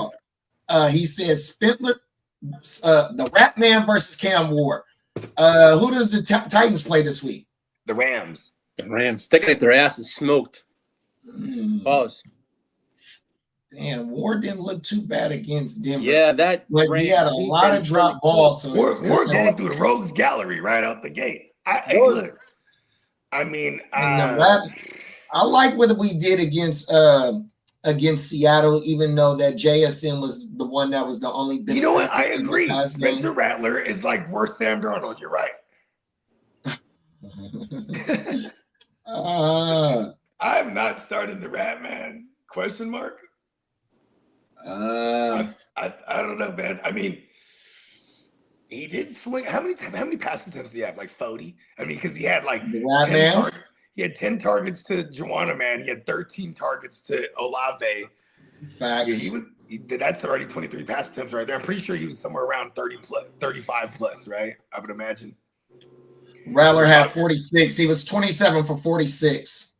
He says Spindler, the Rat Man versus Cam Ward. Who does the Titans play this week? The Rams. The Rams. They got their asses smoked. Pause. Damn, Ward didn't look too bad against Denver. Yeah, but he had a lot of drop balls. So we're going through the rogues gallery right out the gate. Look, I mean, I like what we did against Seattle, even though that JSN was the one that was the only. You know what? I agree. Spencer Rattler is like worse Sam Darnold. You're right. I've not started the Rat Man ? I don't know, man. I mean, he did swing. How many pass attempts did he have? Like 40? I mean, because he had like 10 he had 10 targets to Juwanna Man. He had 13 targets to Olave. Facts. That's already 23 pass attempts right there. I'm pretty sure he was somewhere around 30 plus, 35 plus, right? I would imagine. Rattler had 46. He was 27 for 46.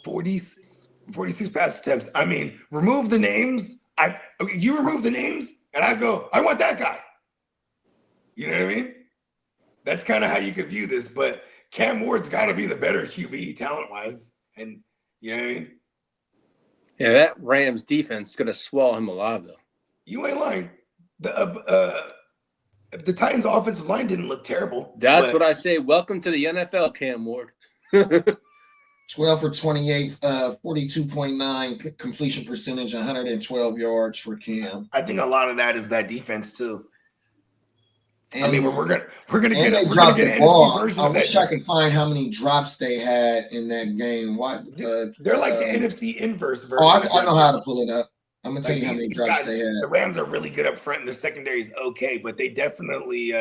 46 pass attempts. I mean, remove the names. You remove the names, and I go, I want that guy. You know what I mean? That's kind of how you could view this. But Cam Ward's got to be the better QB talent-wise, and you know what I mean? Yeah, that Rams defense is gonna swallow him alive, though. You ain't lying. The Titans' offensive line didn't look terrible. That's what I say. Welcome to the NFL, Cam Ward. 12 for 28, 42.9 completion percentage, 112 yards for Cam. I think a lot of that is that defense too. And I mean, we're gonna get they an dropped the NFC ball. version I of that. wish I could find how many drops they had in that game. What? They're like the NFC inverse version. Oh, I know how to pull it up. I'm gonna tell Like you how many these drops guys, they had. the Rams are really good up front, and their secondary is okay, but they definitely,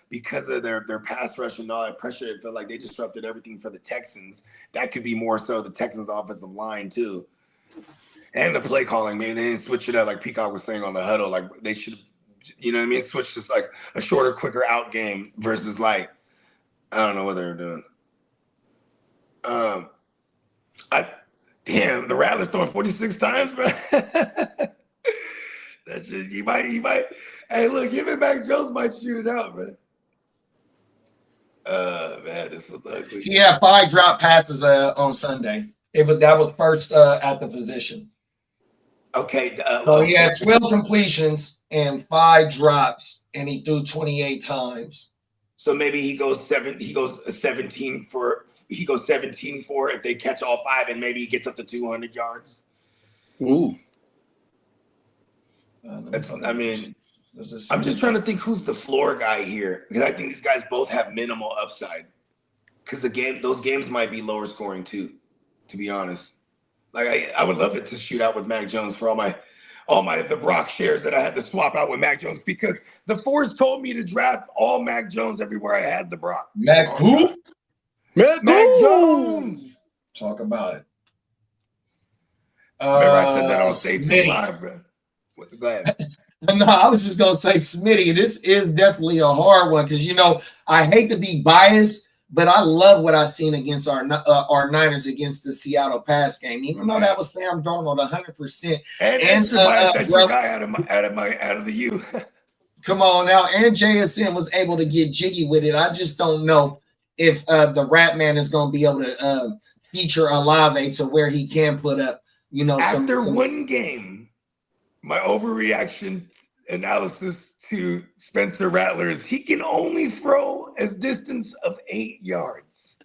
because of their pass rush and all that pressure, it felt like they disrupted everything for the Texans. That could be more so the Texans' offensive line too, and the play calling. Maybe they didn't switch it up like Peacock was saying on the huddle. Like they should, you know what I mean? Switch to like a shorter, quicker out game versus like I don't know what they were doing. Damn, the Rattlers throwing 46 times, bro. That shit, you might. Hey, look, even Mac Jones might shoot it out, man. Man, this was ugly. He had 5 drop passes on Sunday. That was first at the position. Okay. So he had 12 completions and 5 drops, and he threw 28 times. So maybe he goes 17 for if they catch all 5, and maybe he gets up to 200 yards. Ooh. I mean, I'm just trying to think who's the floor guy here, because I think these guys both have minimal upside. Because those games might be lower scoring too, to be honest. Like I would love it to shoot out with Mac Jones for all the Brock shares that I had to swap out with Mac Jones, because the Force told me to draft all Mac Jones everywhere I had the Brock. Mac who? Mac Jones. Talk about it. Remember I said that on stage Smitty. live, bro. Go ahead. No, I was just gonna say Smitty. This is definitely a hard one because I hate to be biased, but I love what I've seen against our Niners against the Seattle pass game. Even though that was Sam Darnold 100%. And extra bias, that's your guy out of the U. Come on now, and JSN was able to get jiggy with it. I just don't know if the Rat Man is going to be able to feature Olave to where he can put up, After one game, my overreaction analysis to Spencer Rattler is he can only throw a distance of 8 yards.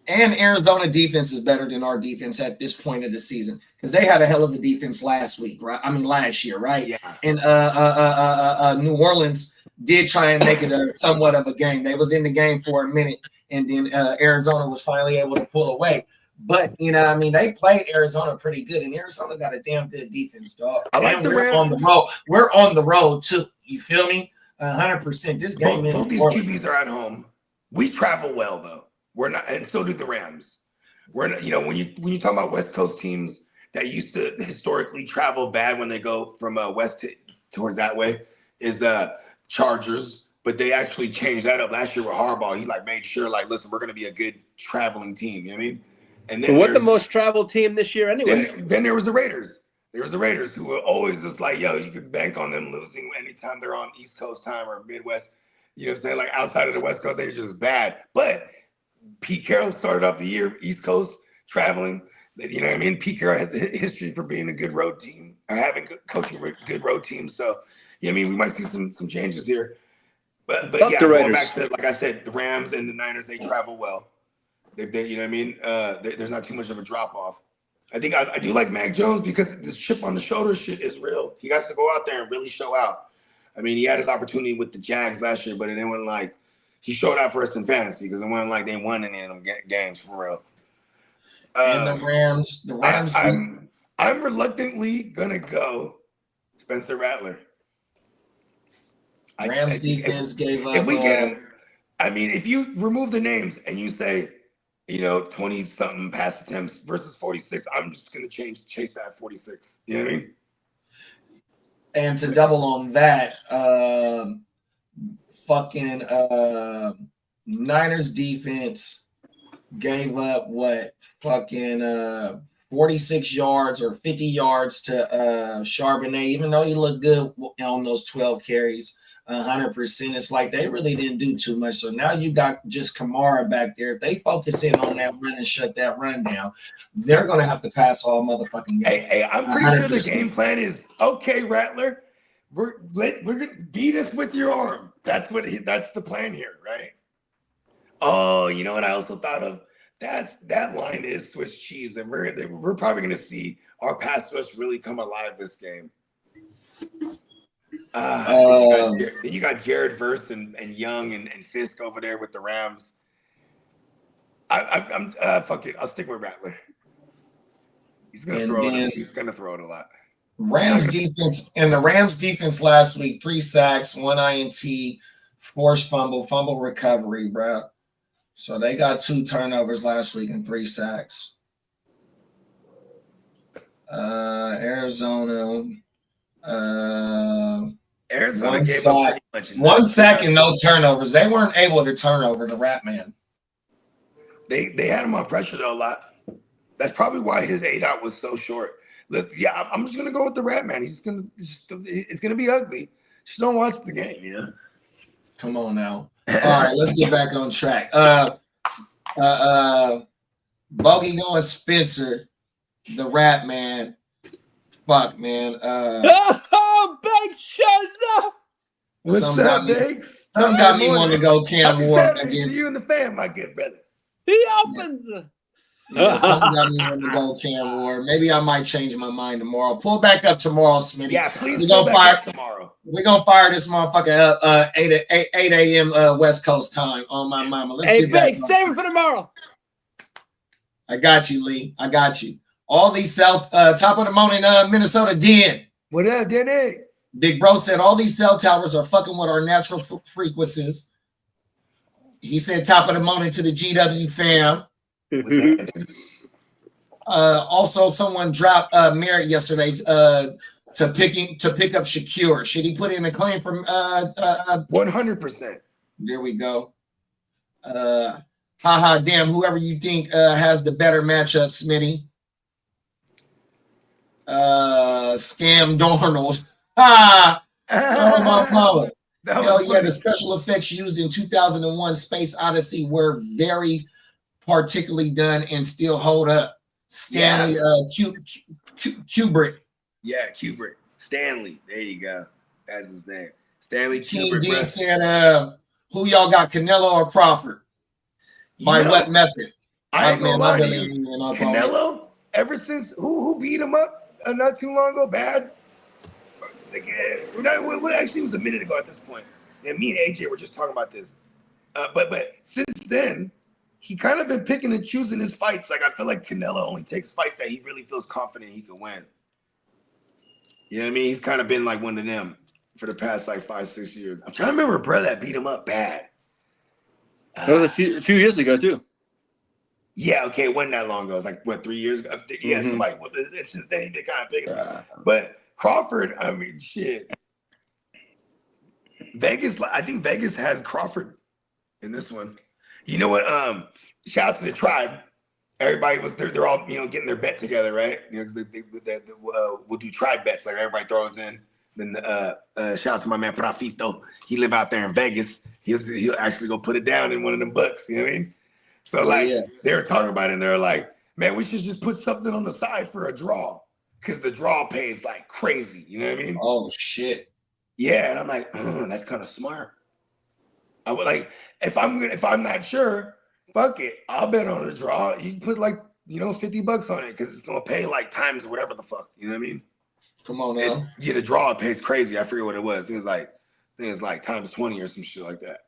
And Arizona defense is better than our defense at this point of the season because they had a hell of a defense last year, right? Yeah. And New Orleans did try and make it somewhat of a game. They was in the game for a minute, and then Arizona was finally able to pull away. But they played Arizona pretty good, and Arizona got a damn good defense, dog. I like we're on the road. We're on the road too. You feel me? 100%. This game. Both these QBs are at home. We travel well though. We're not, and so do the Rams. We're not, when you talk about West Coast teams that used to historically travel bad when they go from west towards that way is Chargers, but they actually changed that up last year with Harbaugh. He made sure listen, we're going to be a good traveling team. You know what I mean? And then what's the most traveled team this year anyway? Then there was the Raiders. There was the Raiders who were always just you could bank on them losing anytime they're on East Coast time or Midwest. You know what I'm saying? Outside of the West Coast, they're just bad. But Pete Carroll started off the year East Coast traveling. You know what I mean? Pete Carroll has a history for being a good road team or coaching good road teams. So, we might see some changes here. But yeah, going back to, like I said, the Rams and the Niners, they travel well. They you know what I mean? There's not too much of a drop off. I think I do like Mac Jones because the chip on the shoulder shit is real. He has to go out there and really show out. I mean, he had his opportunity with the Jags last year, but it wasn't he showed out for us in fantasy because it wasn't they won any of them games for real. And the Rams. I'm reluctantly gonna go Spencer Rattler. Rams defense gave up. If we get him, if you remove the names and you say, 20-something pass attempts versus 46, I'm just gonna chase that 46. You know what I mean? And to double on that, Niners defense gave up what fucking 46 yards or 50 yards to Charbonnet, even though he looked good on those 12 carries, 100%. It's like they really didn't do too much. So now you got just Kamara back there. If they focus in on that run and shut that run down, they're gonna have to pass all motherfucking game. Hey, I'm pretty 100%. sure the game plan is okay, Rattler. We're gonna beat us with your arm. That's the plan here, right? Oh, you know what I also thought of? That line is Swiss cheese, and we're probably going to see our pass rush really come alive this game. Then you got Jared Verse and Young and Fisk over there with the Rams. I'm fuck it. I'll stick with Rattler. He's gonna throw it. He's gonna throw it a lot. Rams defense last week, 3 sacks, 1 INT, forced fumble recovery, bro. So they got 2 turnovers last week and 3 sacks. Arizona Arizona gave sack, up pretty much 1 sack and no turnovers. They weren't able to turn over the Rat Man. They had him on pressure though a lot. That's probably why his 8-out was so short. Look, yeah, I'm just gonna go with the Rat Man. It's gonna be ugly. Just don't watch the game, you know. Come on now. All right, let's get back on track. Bogey going Spencer, the Rat Man. Fuck, man. Big Shazza! What's up, Big? Some got me wanting to go Cam Happy Ward Saturday against to you and the fam, my good brother. He opens. Yeah, some got me wanting to go Cam Ward. Maybe I might change my mind tomorrow. Pull back up tomorrow, Smitty. Yeah, please We're pull gonna back up tomorrow. We're gonna fire this motherfucker up 8 a.m. West Coast time on my mama. Let's Hey, get back Big, on. save it for tomorrow. I got you, Lee. I got you. All these top of the morning Minnesota Den. What up, Denny? Big Bro said all these cell towers are fucking with our natural frequencies. He said top of the morning to the GW fam. Also, someone dropped Merritt yesterday to pick up Shakir. Should he put in a claim from 100%? There we go. Haha, damn, whoever you think has the better matchup, Smitty. Scam Darnold. Oh, my mama. Hell yeah, the special effects used in 2001 Space Odyssey were very particularly done and still hold up. Stanley Kubrick. Yeah, Kubrick. Stanley. There you go. That's his name. Stanley King Kubrick. D said, who y'all got, Canelo or Crawford? By what method? I ain't gonna lie to you. Canelo, ever since who beat him up not too long ago, bad? Like, actually, it was a minute ago at this point. And me and AJ were just talking about this. But since then, he kind of been picking and choosing his fights. Like, I feel like Canelo only takes fights that he really feels confident he can win. You know what I mean? He's kind of been like one of them for the past like 5-6 years. I'm trying to remember a brother that beat him up bad. That was a few years ago too. Yeah, okay, it wasn't that long ago. It was like what, 3 years ago? Yeah, somebody since then they kind of picked him up. But Crawford, I mean, shit. Vegas, I think Vegas has Crawford in this one. You know what? Shout out to the tribe. Everybody they're all getting their bet together, right? Because we'll do tribe bets, like everybody throws in. Then shout out to my man Profito. He live out there in Vegas. He'll actually go put it down in one of them books. You know what I mean? So they were talking about it, and they're like, man, we should just put something on the side for a draw, because the draw pays like crazy. You know what I mean? Oh shit. Yeah, and I'm like, that's kind of smart. I would like if I'm not sure, fuck it, I'll bet on the draw. You can put like $50 on it because it's gonna pay like times whatever the fuck. You know what I mean? Come on now. The draw pays crazy. I forget what it was. It was like times 20 or some shit like that.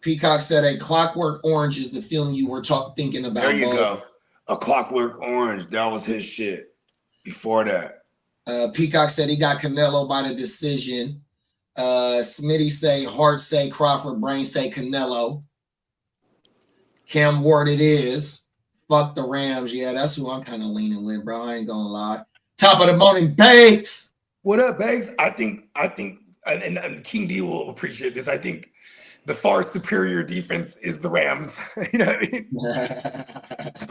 Peacock said A Clockwork Orange is the film you were thinking about. There you go. A Clockwork Orange. That was his shit. Before that. Peacock said he got Canelo by the decision. Smitty say heart say Crawford, brain say Canelo. Cam Ward it is. Fuck the Rams. Yeah, that's who I'm kind of leaning with, bro. I ain't gonna lie. Top of the morning, Banks. What up, Banks? I think, and King D will appreciate this. I think the far superior defense is the Rams. You know what I mean?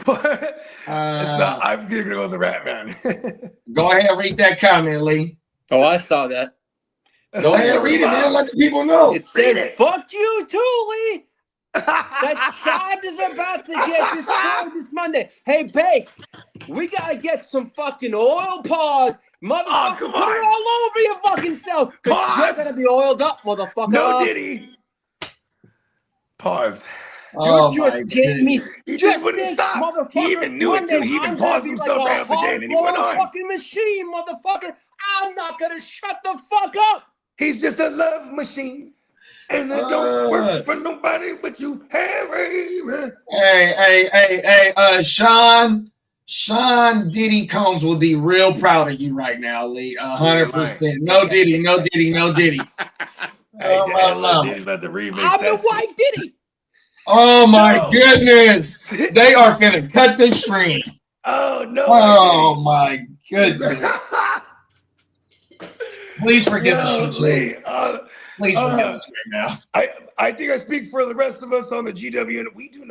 But so I'm gonna go with the Rat Man. Go ahead and read that comment, Lee. Oh, I saw that. Go ahead and read it, man. Let the people know. It says, "Fuck you too, Lee." That charge is about to get destroyed this Monday. Hey, Bakes, we gotta get some fucking oil paws. Motherfucker, come put on. it all over your fucking self. You're gonna be oiled up, motherfucker. No Diddy. Pause. Oh, You just gave me. He Just just wouldn't think, stop. motherfucker. He even knew Monday, it too. He even I'm gonna paused be himself like right a after the game, and he went hardball on. fucking machine, motherfucker. I'm not gonna shut the fuck up. He's just a love machine, and it don't work for nobody but you, Harry. Hey, Sean Diddy Combs will be real proud of you right now, Lee. 100%. No Diddy. Hey, my Diddy's about to remix I'm the that shit. white Diddy. Oh my goodness. They are finna cut the stream. Oh no. Oh my goodness. Please forgive us, you two. Please forgive us right now. I think I speak for the rest of us on the GW, and we do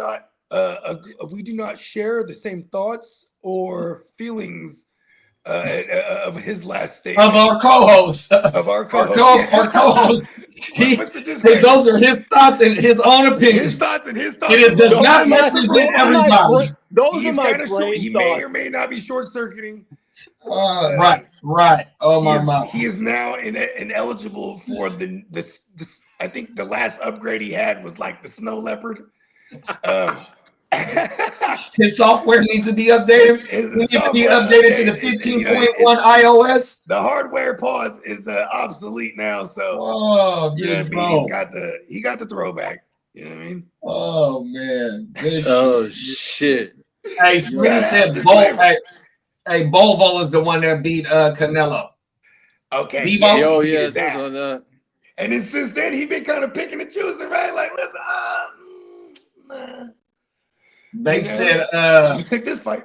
not share the same thoughts or feelings of his last statement. Of our co-host. Of our co-host. Our co-host. Those are his thoughts and his own opinions. His thoughts. It does not represent everybody. Those are my brain He thoughts. may or may not be short-circuiting. Right. Oh my. He is now ineligible for the I think the last upgrade he had was like the snow leopard. His software needs to be updated. It needs to be updated to the 15.1 iOS. The hardware pause is obsolete now, so he got the throwback. You know what I mean? Oh man. Shit. Hey, Smitty said Volvo is the one that beat Canelo. Okay. Vivo? That. And then since then, he's been kind of picking and choosing, right? Like, listen, Bake said, you pick this fight.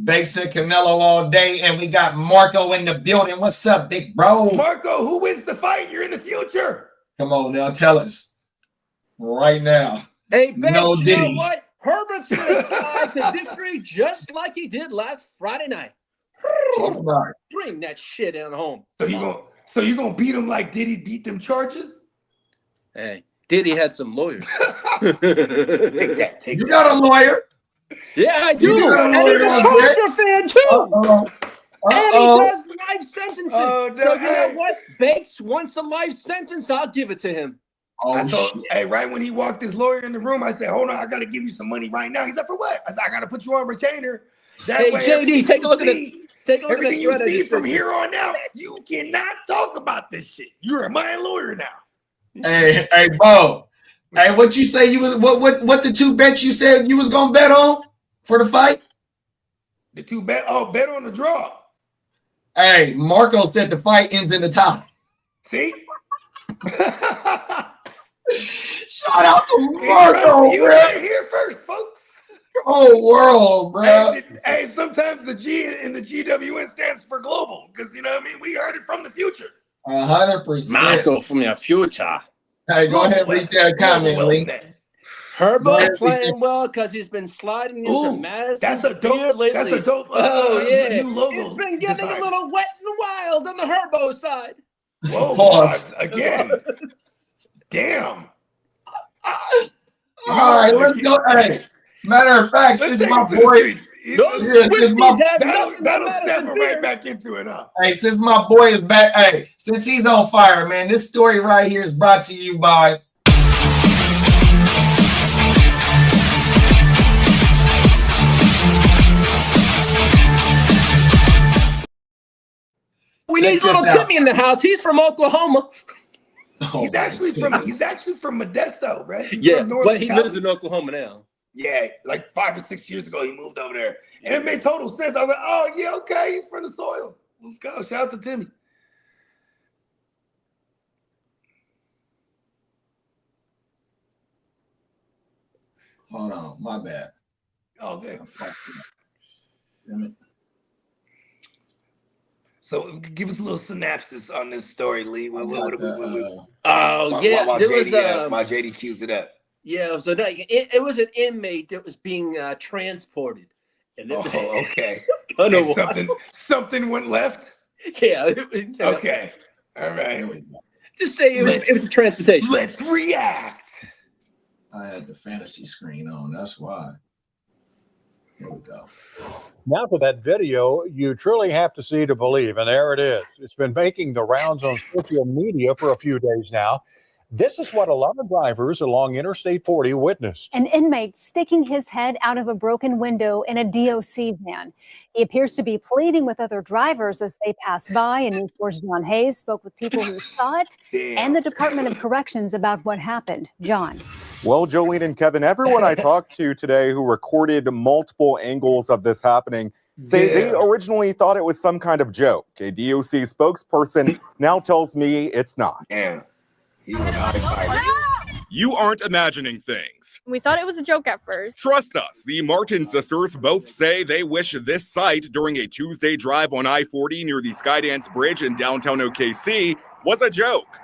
Bake said Canelo all day, and we got Marco in the building. What's up, big bro? Marco, who wins the fight? You're in the future. Come on now, tell us right now. Hey, Bakes, no you Diddy. know what? Herbert's gonna slide to victory just like he did last Friday night. Talk about it. Bring that shit in home. So you gonna beat him like Diddy beat them charges? Hey, Diddy had some lawyers. Take that. You got a lawyer? Yeah, I do. You got a And he's a lawyer, Charger fan too. And he does life sentences. Oh, no, so you know what? Bakes wants a life sentence. I'll give it to him. Hey, right when he walked his lawyer in the room, I said, "Hold on, I gotta give you some money right now." He's like, "For what?" I said, "I gotta put you on retainer." That way, JD, take a look at it. Everything you see from here on out, you cannot talk about this shit. You're my lawyer now. Hey, Bo. Hey, what you say you was what the two bets you said you was gonna bet on for the fight? The two bet on the draw. Hey, Marco said the fight ends in the tie. See? Shout out to Marco, you bro. heard it here first, folks. Oh world, bro. Hey, sometimes the G in the GWN stands for global, because you know what I mean. We heard it from the future. 100%. Marco from your future. Hey, go ahead and read that comment, Lee. Herbo playing well because he's been sliding into Madison. That's a dope new logo. He's been getting a little wet and wild on the Herbo side. Whoa, pause again. Damn. All right, let's go. Hey, matter of fact, since my boy, that'll step right back into it, huh? Hey, since my boy is back, hey, since he's on fire, man, this story right here is brought to you by. We need little Timmy in the house. He's from Oklahoma. He's actually from Modesto, right? Yeah, but he lives in Oklahoma now. Yeah, like 5 or 6 years ago, he moved over there. And it made total sense. I was like, oh, yeah, okay, he's from the soil. Let's go. Shout out to Timmy. Hold on, my bad. Oh, good. So give us a little synopsis on this story, Lee. There was While JD cues it up. Yeah, so it was an inmate that was being transported, and it was okay. kind of something went left. Yeah. It was, okay. All right. Just say it was transportation. Let's react. I had the fantasy screen on. That's why. Here we go. Now to that video, you truly have to see to believe, and there it is. It's been making the rounds on social media for a few days now. This is what a lot of drivers along Interstate 40 witnessed. An inmate sticking his head out of a broken window in a DOC van. He appears to be pleading with other drivers as they pass by, and News 4's John Hayes spoke with people who saw it and the Department of Corrections about what happened. John. Well, Jolene and Kevin, everyone I talked to today who recorded multiple angles of this happening say they originally thought it was some kind of joke. A DOC spokesperson now tells me it's not. Yeah. You aren't imagining things. We thought it was a joke at first. Trust us, the Martin sisters both say they wish this sight during a Tuesday drive on I-40 near the Skydance Bridge in downtown OKC was a joke.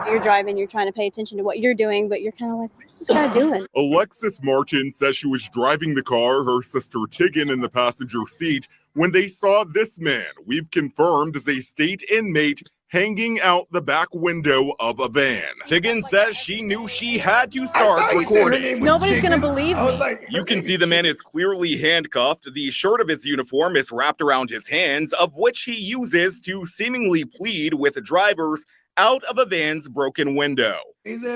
You're driving, you're trying to pay attention to what you're doing, but you're kind of like, what is this guy doing? Alexis Martin says she was driving the car, her sister Tiggin in the passenger seat, when they saw this man, we've confirmed is a state inmate, hanging out the back window of a van. Tiggin says she knew she had to start recording. Nobody's going to believe me. You can see the man is clearly handcuffed. The shirt of his uniform is wrapped around his hands, of which he uses to seemingly plead with drivers out of a van's broken window.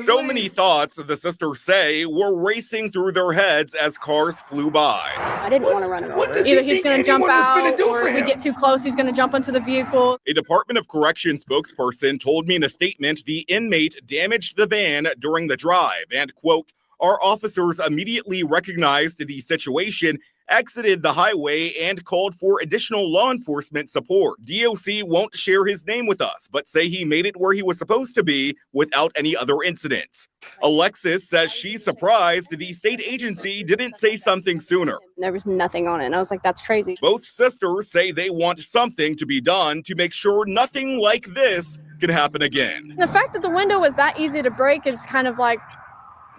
So many thoughts, the sisters say, were racing through their heads as cars flew by. I didn't want to run him over. Either he's going to jump out, or if we get too close, he's going to jump into the vehicle. A Department of Corrections spokesperson told me in a statement the inmate damaged the van during the drive and, quote, our officers immediately recognized the situation, exited the highway, and called for additional law enforcement support. DOC won't share his name with us, but say he made it where he was supposed to be without any other incidents. Alexis says she's surprised the state agency didn't say something sooner. There was nothing on it, and I was like, that's crazy. Both sisters say they want something to be done to make sure nothing like this can happen again. The fact that the window was that easy to break is kind of like,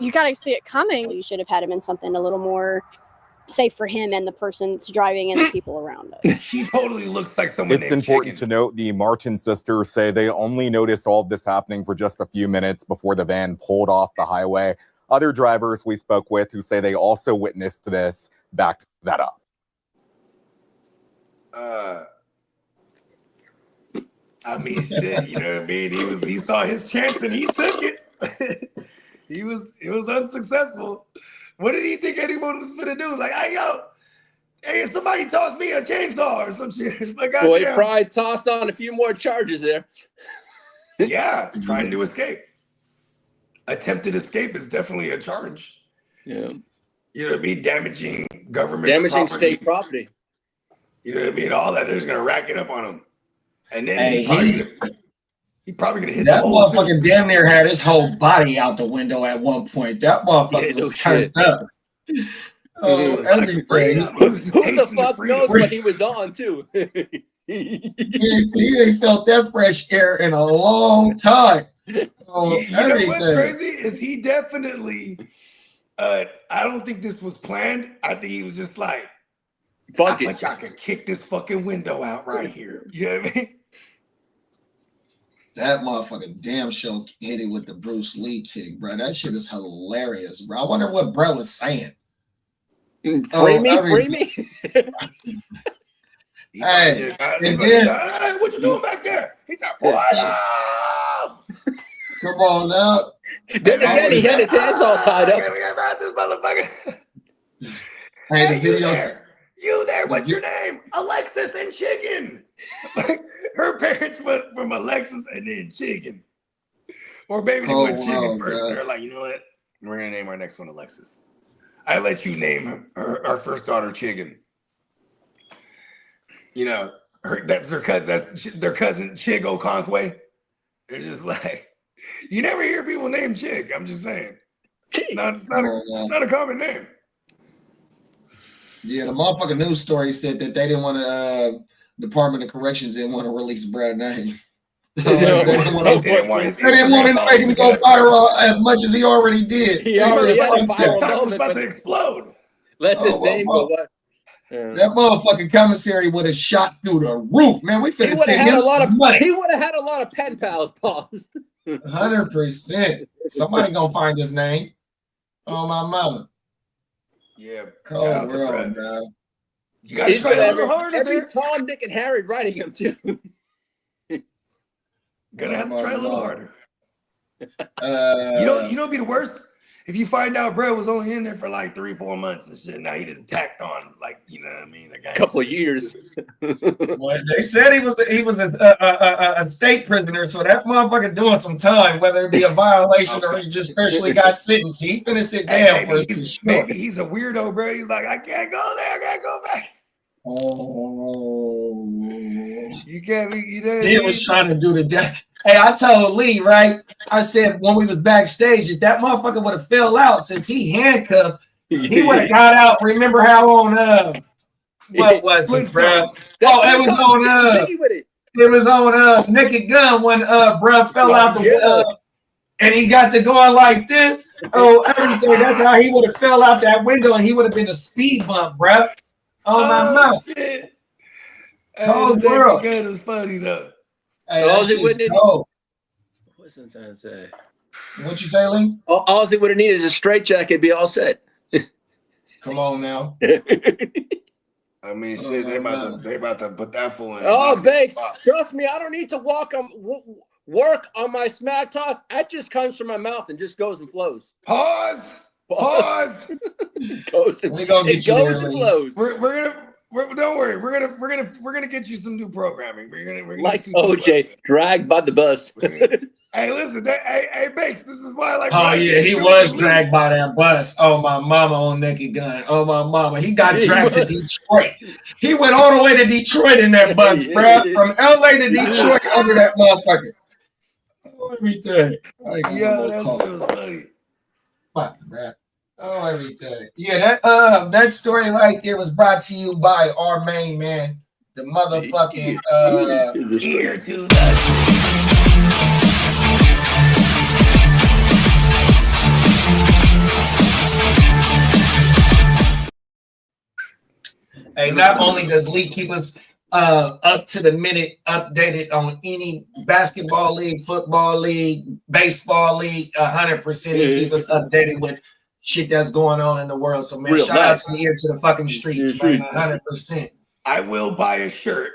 you got to see it coming. You should have had him in something a little more safe for him and the person that's driving and the people around us. She totally looks like someone It's important to note the Martin sisters say they only noticed all of this happening for just a few minutes before the van pulled off the highway. Other drivers we spoke with who say they also witnessed this backed that up. I mean, shit, you know what I mean? He saw his chance and he took it. It was unsuccessful. What did he think anyone was gonna do? Like, hey, somebody tossed me a chainsaw or some shit. Like, boy, he probably tossed on a few more charges there. Yeah, trying to escape. Attempted escape is definitely a charge. Yeah. You know what I mean? Damaging government Damaging property. state property. You know what I mean? All that, they're just gonna rack it up on him. And then he probably gonna hit that the whole motherfucker damn near had his whole body out the window at one point. That motherfucker was turned up. Oh, everything. Who the fuck knows what he was on too? he ain't felt that fresh air in a long time. Oh, you know what's crazy is he definitely. I don't think this was planned. I think he was just like, fuck it. I bet y'all can kick this fucking window out right here. You know what I mean? That motherfucker damn show hit it with the Bruce Lee kick, bro. That shit is hilarious, bro. I wonder what bro was saying. Free me. Hey, what you doing back there? He's like, what up? Come on now. Then again, he had his hands all tied up. This motherfucker. Hey, the videos. You there? What's your name? Alexis and Chicken. Her parents went from Alexis and then Chicken. Or maybe they went Chicken first. God. They're like, you know what? We're going to name our next one Alexis. I let you name our first daughter Chicken. You know, that's their cousin. That's their cousin Chig Okonkwo. They're just like, you never hear people name Chig. I'm just saying. Not a common name. Yeah, the motherfucking news story said that they didn't want to Department of Corrections didn't want to release Brad's name. They They didn't want to make him go viral as much as he already did. He already had a "Fuck viral that." was moment, about but to explode. that's his Oh, well, name. well. But what? Yeah. That motherfucking commissary would have shot through the roof, man. We He finna would send have had him a lot of some money. He would have had a lot of pen pals, pause. 100%. Somebody gonna find his name. Oh my mama. Yeah. Shout Cold out to world, Brad. bro. You gotta He's try gonna a have little harder every there. Tom, Dick, and Harry writing him too. Gonna have to try a little harder. Uh, You know, it'd be the worst if you find out Brad was only in there for like 3-4 months and shit. Now he just tacked on, like, you know what I mean? A couple of years. well, they said he was a state prisoner, so that motherfucker doing some time, whether it be a violation or he just freshly got sentenced. He finna sit down for Maybe he's a weirdo, bro. He's like, I can't go there. I can't go back. Oh, You can't be. You know, he was trying to do the death. Hey, I told Lee, right? I said when we was backstage, if that motherfucker would have fell out since he handcuffed, he would have got out. Remember how on what was it, bro? Oh, it was on it was on Naked Gun when bro fell out the and he got to going like this. Oh, everything. That's how he would have fell out that window and he would have been a speed bump, bro. Oh my mouth. Shit. Cold world. Gun is funny though. Hey, that shit's cold. What's I'm trying to say? What you say, Lee? All he would have needed is a straight jacket, be all set. Come on now. I mean, shit, they about to put that fool in. Oh, Banks, trust me, I don't need to work on my smack talk. That just comes from my mouth and just goes and flows. Pause. Goes and, we gonna get goes and flows. Don't worry. We're gonna get you some new programming. We're gonna like OJ dragged by the bus. Hey, listen. Hey, Banks. This is why I like. Oh yeah, he was dragged by that bus. Oh my mama on Naked Gun. Oh my mama, he got dragged to Detroit. He went all the way to Detroit in that bus, bro. From LA to Detroit under that motherfucker. Oh, everything. Yeah, that shit was funny. Fuck, bro. Oh, everything. Yeah, that story right there was brought to you by our main man, the motherfucking Ear to the Hey, not only does Lee keep us up to the minute updated on any basketball league, football league, baseball league, 100% he keep us updated with shit that's going on in the world. So man, shout out to the ear to the fucking streets, man, 100%. I will buy a shirt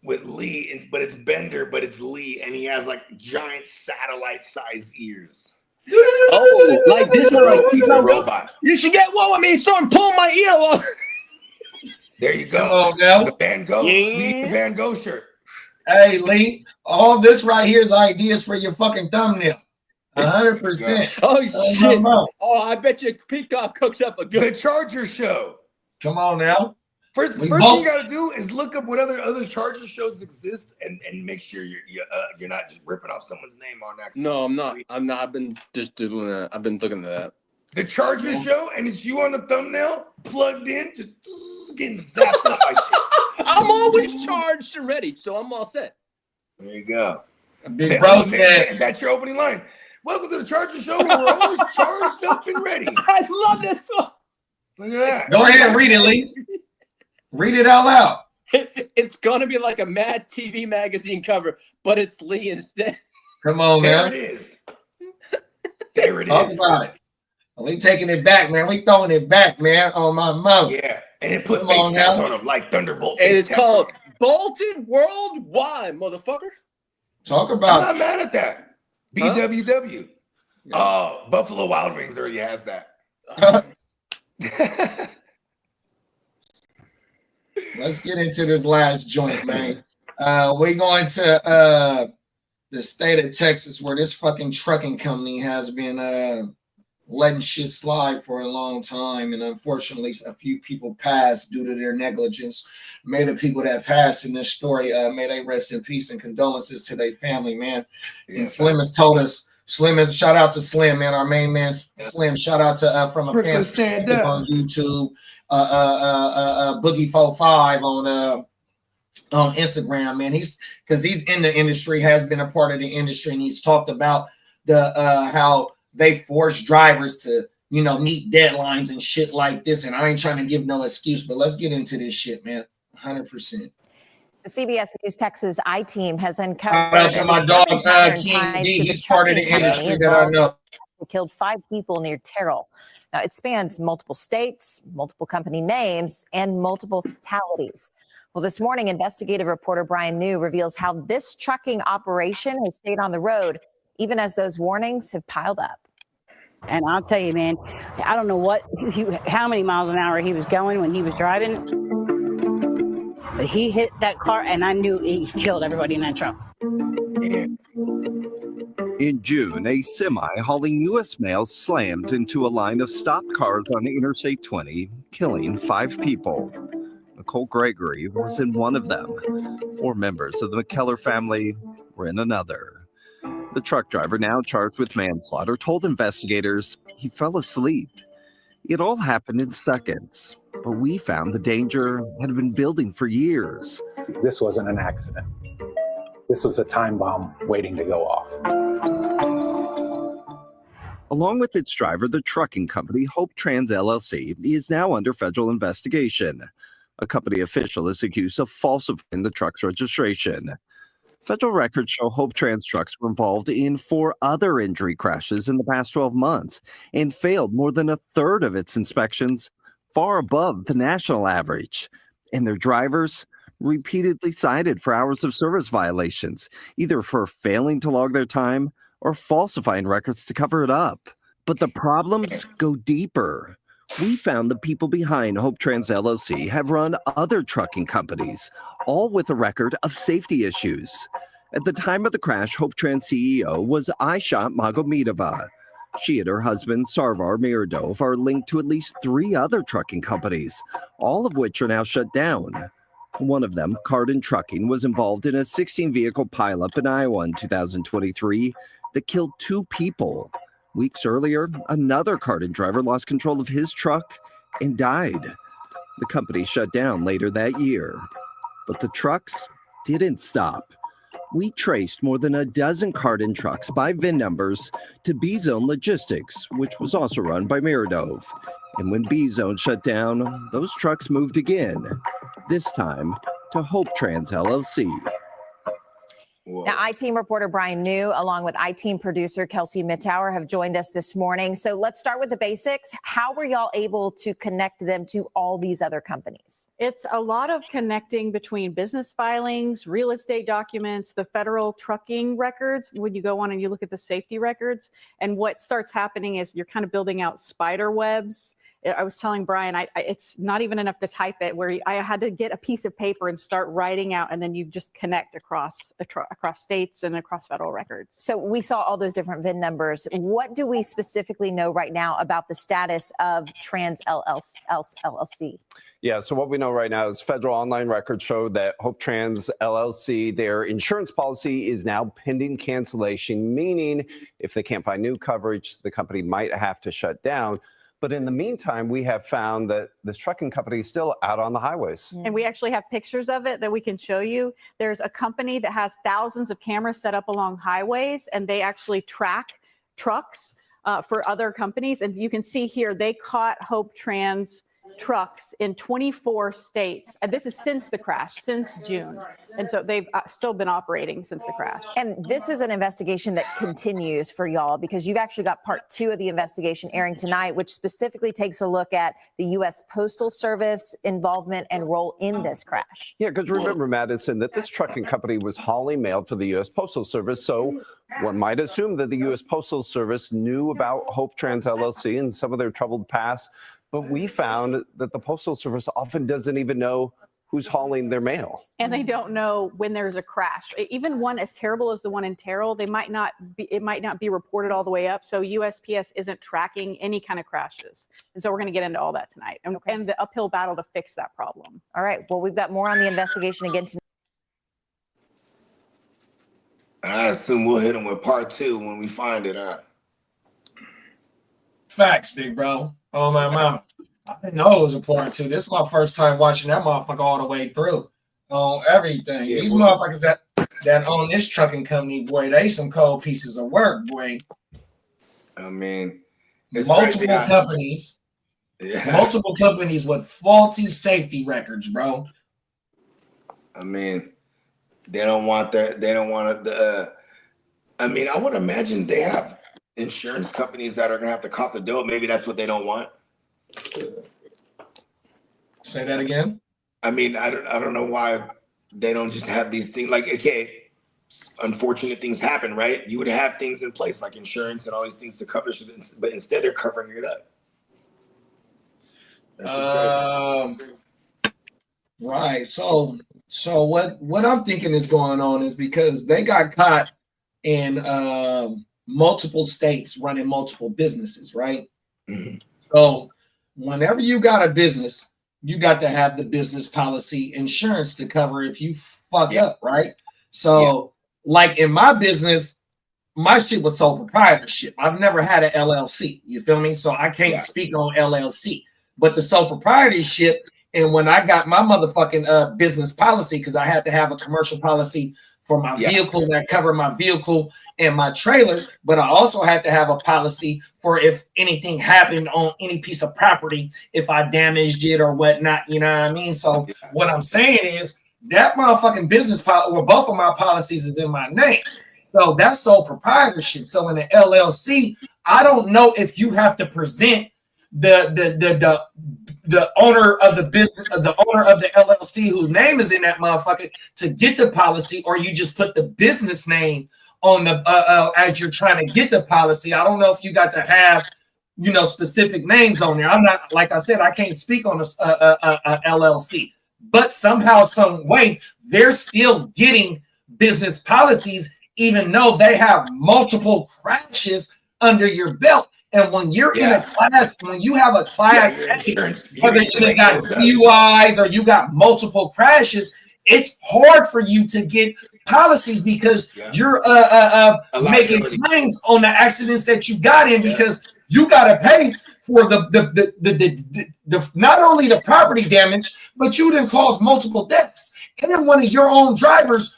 with Lee, but it's Bender, but it's Lee, and he has like giant satellite-sized ears. Oh, like this one, like he's a robot. You should get one with me. Someone pull my ear off. There you go. Come on now. The Van Gogh. Lee Van Gogh shirt. Hey, Lee, all this right here is ideas for your fucking thumbnail. 100%. Oh, shit. Oh, I bet you Peacock cooks up a good Charger show. Come on now. First thing you got to do is look up what other Charger shows exist and make sure you're not just ripping off someone's name on accident. No, I'm not. I've been just doing that. I've been looking at that. The Charger show, and it's you on the thumbnail, plugged in, just getting zapped up by shit. I'm always charged and ready, so I'm all set. There you go. Big bro said that's your opening line. Welcome to the Charger show. We're always charged up and ready. I love this one. Look at that. Go ahead and read it, Lee. Read it out loud. It's gonna be like a Mad TV magazine cover, but it's Lee instead. Come on, man. There it is. There it is. Talk about it. We taking it back, man. We throwing it back, man. On my mouth. Yeah, and it put face tats on them like Thunderbolt. And it's called Bolted Worldwide, motherfuckers. Talk about I'm not mad at that. BWW. Oh, Buffalo Wild Wings already has that. Let's get into this last joint, man. We're going to the state of Texas, where this fucking trucking company has been letting shit slide for a long time, and unfortunately, a few people passed due to their negligence. May the people that passed in this story, may they rest in peace, and condolences to their family, man. Yeah. And Slim has told us. Shout out to Slim, man, our main man. Slim, shout out to from a fan on YouTube. Boogie 45 on on Instagram, man. He's in the industry, has been a part of the industry, and he's talked about the how they force drivers to, you know, meet deadlines and shit like this. And I ain't trying to give no excuse, but let's get into this shit, man. 100%. The CBS News Texas I-Team has uncovered Shout out to my dog, King D. He's part of the industry that I know. Who killed 5 people near Terrell. Now, it spans multiple states, multiple company names, and multiple fatalities. Well, this morning, investigative reporter Brian New reveals how this trucking operation has stayed on the road, even as those warnings have piled up. And I'll tell you, man, I don't know how many miles an hour he was going when he was driving, but he hit that car, and I knew he killed everybody in that truck. In June, a semi hauling U.S. mail slammed into a line of stopped cars on Interstate 20, killing 5 people. Nicole Gregory was in one of them. 4 members of the McKellar family were in another. The truck driver, now charged with manslaughter, told investigators he fell asleep. It all happened in seconds, but we found the danger had been building for years. This wasn't an accident. This was a time bomb waiting to go off. Along with its driver, the trucking company Hope Trans LLC is now under federal investigation. A company official is accused of falsifying the truck's registration. Federal records show Hope Trans trucks were involved in 4 other injury crashes in the past 12 months and failed more than a third of its inspections, far above the national average. And their drivers repeatedly cited for hours of service violations, either for failing to log their time or falsifying records to cover it up. But the problems go deeper. We found the people behind Hope Trans LLC have run other trucking companies, all with a record of safety issues. At the time of the crash, Hope Trans CEO was Aisha Magomedova. She and her husband, Sarvar Miradov, are linked to at least 3 other trucking companies, all of which are now shut down. One of them, Cardin Trucking, was involved in a 16-vehicle pileup in Iowa in 2023 that killed 2 people. Weeks earlier, another Cardin driver lost control of his truck and died. The company shut down later that year. But the trucks didn't stop. We traced more than a dozen Cardin trucks by VIN numbers to B-Zone Logistics, which was also run by Miradov. And when B-Zone shut down, those trucks moved again, this time to Hope Trans LLC. Now, I-Team reporter Brian New, along with I-Team producer Kelsey Mittauer, have joined us this morning. So let's start with the basics. How were y'all able to connect them to all these other companies? It's a lot of connecting between business filings, real estate documents, the federal trucking records, when you go on and you look at the safety records. And what starts happening is you're kind of building out spider webs. I was telling Brian, it's not even enough to type it, where I had to get a piece of paper and start writing out, and then you just connect across states and across federal records. So we saw all those different VIN numbers. What do we specifically know right now about the status of Trans LLC? Yeah, so what we know right now is federal online records show that Hope Trans LLC, their insurance policy is now pending cancellation, meaning if they can't find new coverage, the company might have to shut down. But in the meantime, we have found that this trucking company is still out on the highways. And we actually have pictures of it that we can show you. There's a company that has thousands of cameras set up along highways, and they actually track trucks for other companies. And you can see here, they caught Hope Trans trucks in 24 states. And this is since the crash, since June. And so they've still been operating since the crash. And this is an investigation that continues for y'all, because you've actually got part 2 of the investigation airing tonight, which specifically takes a look at the U.S. Postal Service involvement and role in this crash. Yeah, because remember, Madison, that this trucking company was hauling mail for the U.S. Postal Service. So one might assume that the U.S. Postal Service knew about Hope Trans LLC and some of their troubled past. But we found that the Postal Service often doesn't even know who's hauling their mail. And they don't know when there's a crash. Even one as terrible as the one in Terrell, it might not be reported all the way up. So USPS isn't tracking any kind of crashes. And so we're going to get into all that tonight and the uphill battle to fix that problem. All right. Well, we've got more on the investigation again tonight. I assume we'll hit them with part 2 when we find it out. Facts, big bro. Oh, my mama. I didn't know it was a part 2. This is my first time watching that motherfucker all the way through. on everything. Yeah, These boy. motherfuckers that own this trucking company, boy, they some cold pieces of work, boy. I mean, it's Multiple crazy. companies. Yeah. Multiple companies with faulty safety records, bro. I mean, they don't want that. They don't want the. I mean, I would imagine they have insurance companies that are gonna have to cough the dough. Maybe that's what they don't want. Say that again. I mean, I don't know why they don't just have these things. Like, okay, unfortunate things happen, right? You would have things in place like insurance and all these things to cover, but instead they're covering it up. Right. So what I'm thinking is going on is because they got caught in multiple states running multiple businesses, right? Mm-hmm. So whenever you got a business, you got to have the business policy insurance to cover if you fuck up, right? So like in my business, my shit was sole proprietorship. I've never had an LLC. You feel me? So I can't speak on LLC, but the sole proprietorship. And when I got my motherfucking business policy, because I had to have a commercial policy for my vehicle that covered my vehicle and my trailer, but I also had to have a policy for if anything happened on any piece of property, if I damaged it or whatnot, you know what I mean? So what I'm saying is that motherfucking business policy, or both of my policies is in my name. So that's sole proprietorship. So in an LLC, I don't know if you have to present the owner of the business, the owner of the LLC whose name is in that motherfucker to get the policy, or you just put the business name on the as you're trying to get the policy. I don't know if you got to have, you know, specific names on there. I'm not, like I said, I can't speak on a LLC, but somehow, some way, they're still getting business policies, even though they have multiple crashes under your belt. And when you're in a class, when you have a class A, whether you got DUIs or you got multiple crashes, it's hard for you to get policies because you're making claims on the accidents that you got in, because you got to pay for the not only the property damage, but you didn't cause multiple deaths. And then one of your own drivers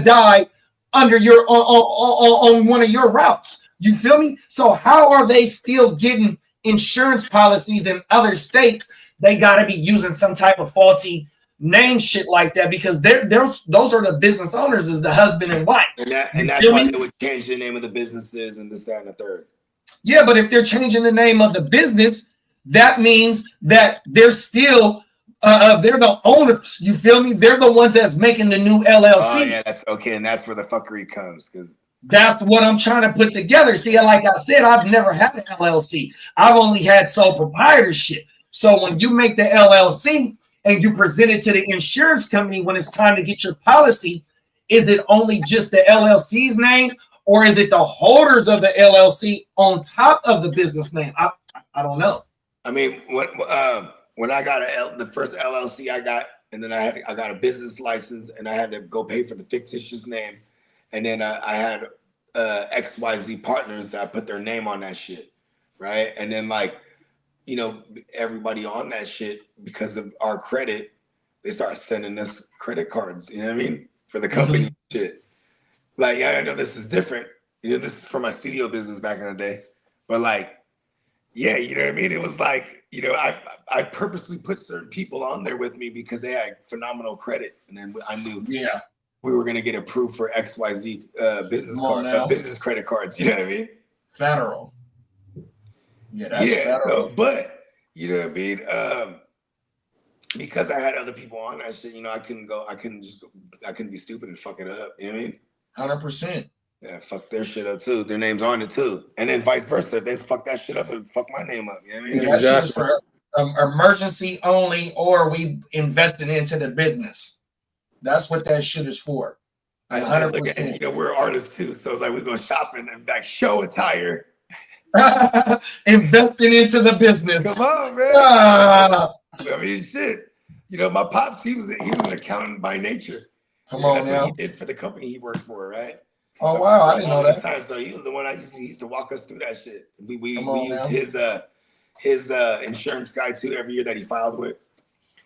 died under your on one of your routes. You feel me? So how are they still getting insurance policies in other states? They got to be using some type of faulty name shit like that, because those are the business owners, is the husband and wife. And that's why they would change the name of the businesses and this, that, and the third. Yeah, but if they're changing the name of the business, that means that they're still they're the owners. You feel me? They're the ones that's making the new LLC. Oh yeah, that's okay, and that's where the fuckery comes. That's what I'm trying to put together. See, like I said, I've never had an LLC. I've only had sole proprietorship. So when you make the LLC and you present it to the insurance company when it's time to get your policy, is it only just the LLC's name, or is it the holders of the LLC on top of the business name? I don't know. I mean, when I got the first LLC I got, and then I got a business license, and I had to go pay for the fictitious name. And then I had XYZ partners that I put their name on that shit, right? And then, like, you know, everybody on that shit, because of our credit, they start sending us credit cards, you know what I mean? For the company shit. Like, yeah, I know this is different. You know, this is for my studio business back in the day. But, like, yeah, you know what I mean? It was like, you know, I purposely put certain people on there with me because they had phenomenal credit. And then I knew we were going to get approved for XYZ business credit cards. You know what I mean? Federal. Yeah, that's federal. So, but, you know what I mean? Because I had other people on that shit, you know, I couldn't be stupid and fuck it up. You know what I mean? 100%. Yeah, fuck their shit up too. Their name's on it too. And then vice versa. If they fuck that shit up and fuck my name up. You know what I mean? Yeah, that shit's for emergency only, or we invested into the business. That's what that shit is for. 100%. You know, we're artists too, so it's like we go shopping and like show attire. Investing into the business. Come on, man. I mean, shit. You know, my pops, he was an accountant by nature. Come on that's now. what he did for the company he worked for, right? Oh wow, I didn't know that. Time, so he was the one he used to walk us through that shit. We used his insurance guy too every year that he filed with.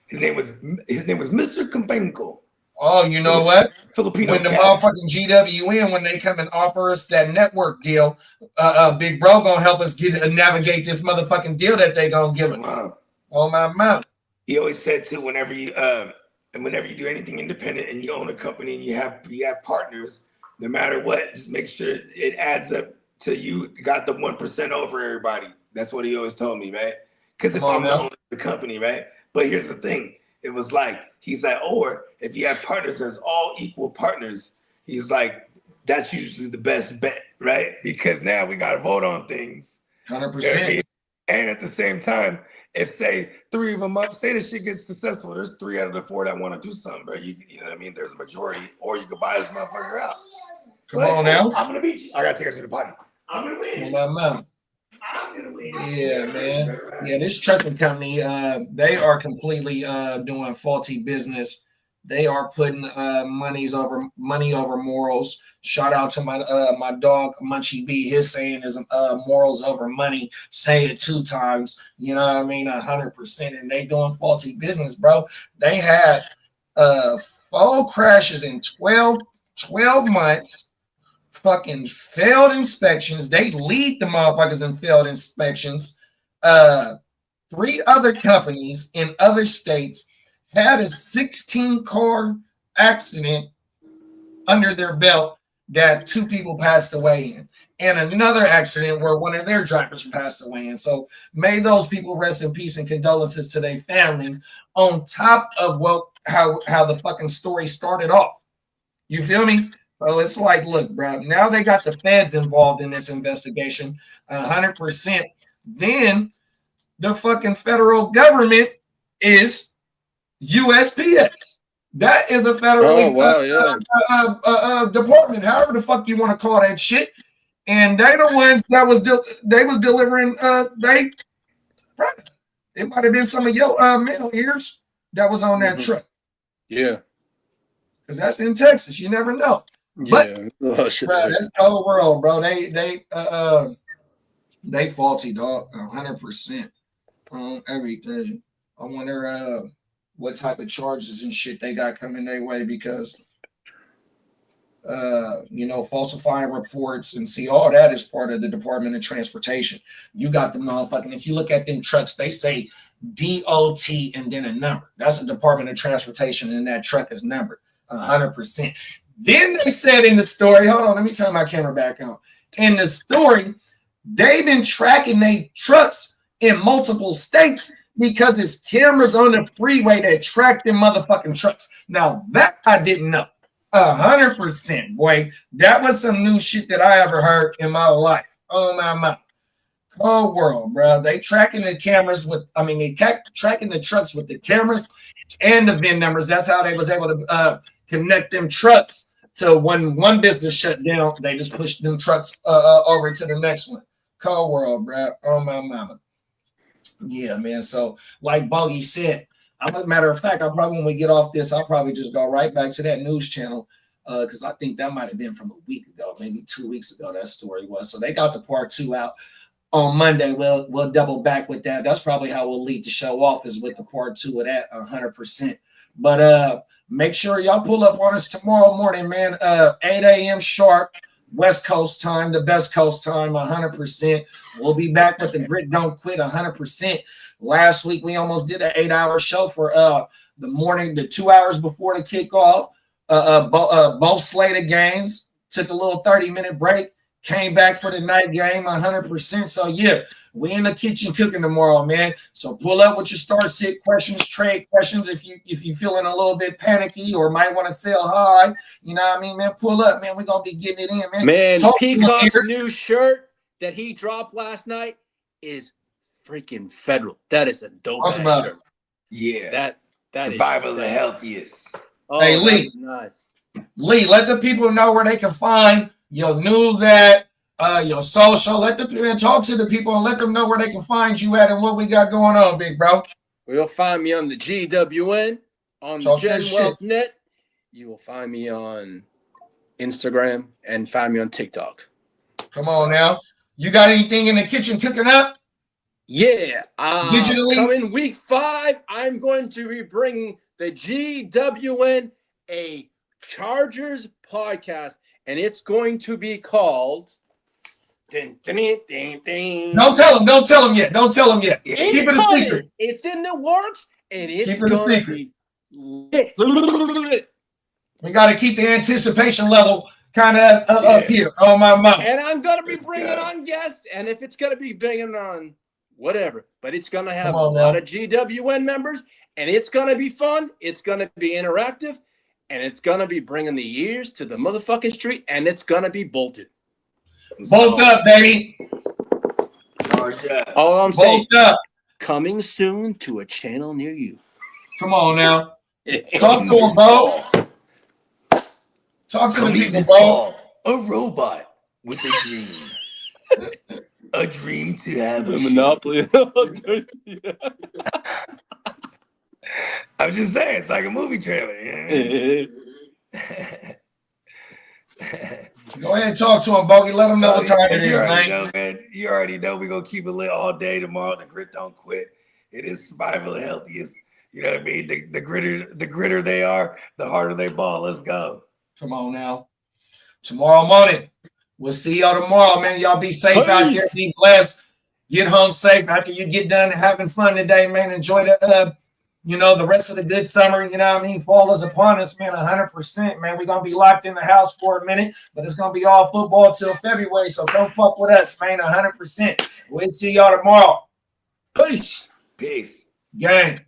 His name was Mr. Kampenko. Oh, you know what? Filipino When the cats. motherfucking GWN, when they come and offer us that network deal, Big Bro gonna help us navigate this motherfucking deal that they gonna give us. Oh my mouth. He always said too, whenever you do anything independent and you own a company and you have partners, no matter what, just make sure it adds up till you got the 1% over everybody. That's what he always told me, man. Because if I'm the owner of the company, right? But here's the thing. It was like, he's like, or if you have partners that's all equal partners, he's like, that's usually the best bet, right? Because now we got to vote on things. 100%. And at the same time, if say 3 of them up, say this shit gets successful, there's 3 out of the 4 that want to do something, bro. You know what I mean? There's a majority, or you could buy this motherfucker out. Come on now. I'm gonna beat you. I gotta take her to the party. I'm gonna win. Yeah, man. Yeah, this trucking company, they are completely doing faulty business. They are putting money over morals. Shout out to my dog Munchie B. His saying is morals over money. Say it 2 times. You know what I mean? 100%. And they doing faulty business, bro. They had 4 crashes in 12 months. Fucking failed inspections. They lead the motherfuckers in failed inspections. 3 other companies in other states had a 16-car accident under their belt that 2 people passed away in, and another accident where one of their drivers passed away in. So may those people rest in peace and condolences to their family, on top of how the fucking story started off. You feel me? So it's like, look, bro, now they got the feds involved in this investigation 100%. Then the fucking federal government is USPS. That is a federally department, however the fuck you want to call that shit. And they the ones that was delivering it might have been some of your male ears that was on that truck. Yeah. Because that's in Texas. You never know. But bro, that's the whole world, bro. They faulty, dog, 100% on everything. I wonder what type of charges and shit they got coming their way, because falsifying reports and see, all that is part of the Department of Transportation. You got the motherfucking, if you look at them trucks, they say DOT and then a number. That's the Department of Transportation, and that truck is numbered 100%. Then they said in the story, hold on, let me turn my camera back on. In the story, they've been tracking their trucks in multiple states because it's cameras on the freeway that track them motherfucking trucks. Now that I didn't know. 100%, boy. That was some new shit that I ever heard in my life. Oh my mouth. Oh world, bro. They tracking the cameras tracking the trucks with the cameras and the VIN numbers. That's how they was able to connect them trucks to when one business shut down. They just pushed them trucks over to the next one. Cold world, bro. Oh my mama. Yeah, man. So like Bogey said, matter of fact, when we get off this, I'll probably just go right back to that news channel, because I think that might have been from a week ago, maybe 2 weeks ago. That story was. So they got the part 2 out on Monday. We'll double back with that. That's probably how we'll lead the show off, is with the part 2 of that 100%. But make sure y'all pull up on us tomorrow morning, man. 8 a.m. sharp, West Coast time, the best coast time, 100%. We'll be back with the Grit Don't Quit 100%. Last week, we almost did an 8-hour show for the morning, the 2 hours before the kickoff. Both slated games. Took a little 30-minute break. Came back for the night game 100%. So, yeah, we in the kitchen cooking tomorrow, man. So pull up with your start sit questions, trade questions. If you feeling a little bit panicky or might want to sell high, you know what I mean, man, pull up, man. We're going to be getting it in, man. Man, Peacock's new shirt that he dropped last night is freaking federal. That is a dope ass shirt. Yeah. That is Survival of the healthiest. Oh, hey, Lee. Nice. Lee, let the people know where they can find your news at, your social. Let the people talk to the people and let them know where they can find you at and what we got going on, big bro. You'll find me on the GWN, on the Gen Wealth Net. You will find me on Instagram and find me on TikTok. Come on now. You got anything in the kitchen cooking up? Yeah. Digitally? Coming week 5, I'm going to be bringing the GWN a Chargers podcast, and it's going to be called. Ding, ding, ding, ding. Don't tell him. Don't tell him yet. Don't tell him yet. It's Keep it a coming. secret. It's in the works, and it's Keep it a gonna secret. be lit. We got to keep the anticipation level kind of up here. Oh my mama. And I'm gonna be bringing on guests, and if it's gonna be bringing on whatever, but it's gonna have a lot of GWN members, and it's gonna be fun. It's gonna be interactive, and it's gonna be bringing the ears to the motherfucking street, and it's gonna be bolted. Bolt up, baby. All I'm saying, Bolt up. coming soon to a channel near you. Come on now. Talk to him, Bo. Talk to the people, Bo. A robot with a dream. A dream to have a Monopoly. I'm just saying, it's like a movie trailer. Go ahead and talk to him, Bogey. Let him know what time it is, man. You already know we're going to keep it lit all day tomorrow. The grit don't quit. It is survival the healthiest. You know what I mean? The gritter they are, the harder they ball. Let's go. Come on now. Tomorrow morning. We'll see y'all tomorrow, man. Y'all be safe out there. Be blessed. Get home safe after you get done having fun today, man. Enjoy the the rest of the good summer. You know what I mean? Fall is upon us, man. 100%, man. We're gonna be locked in the house for a minute, but it's gonna be all football till February. So don't fuck with us, man. 100%. We'll see y'all tomorrow. Peace. Peace. Gang.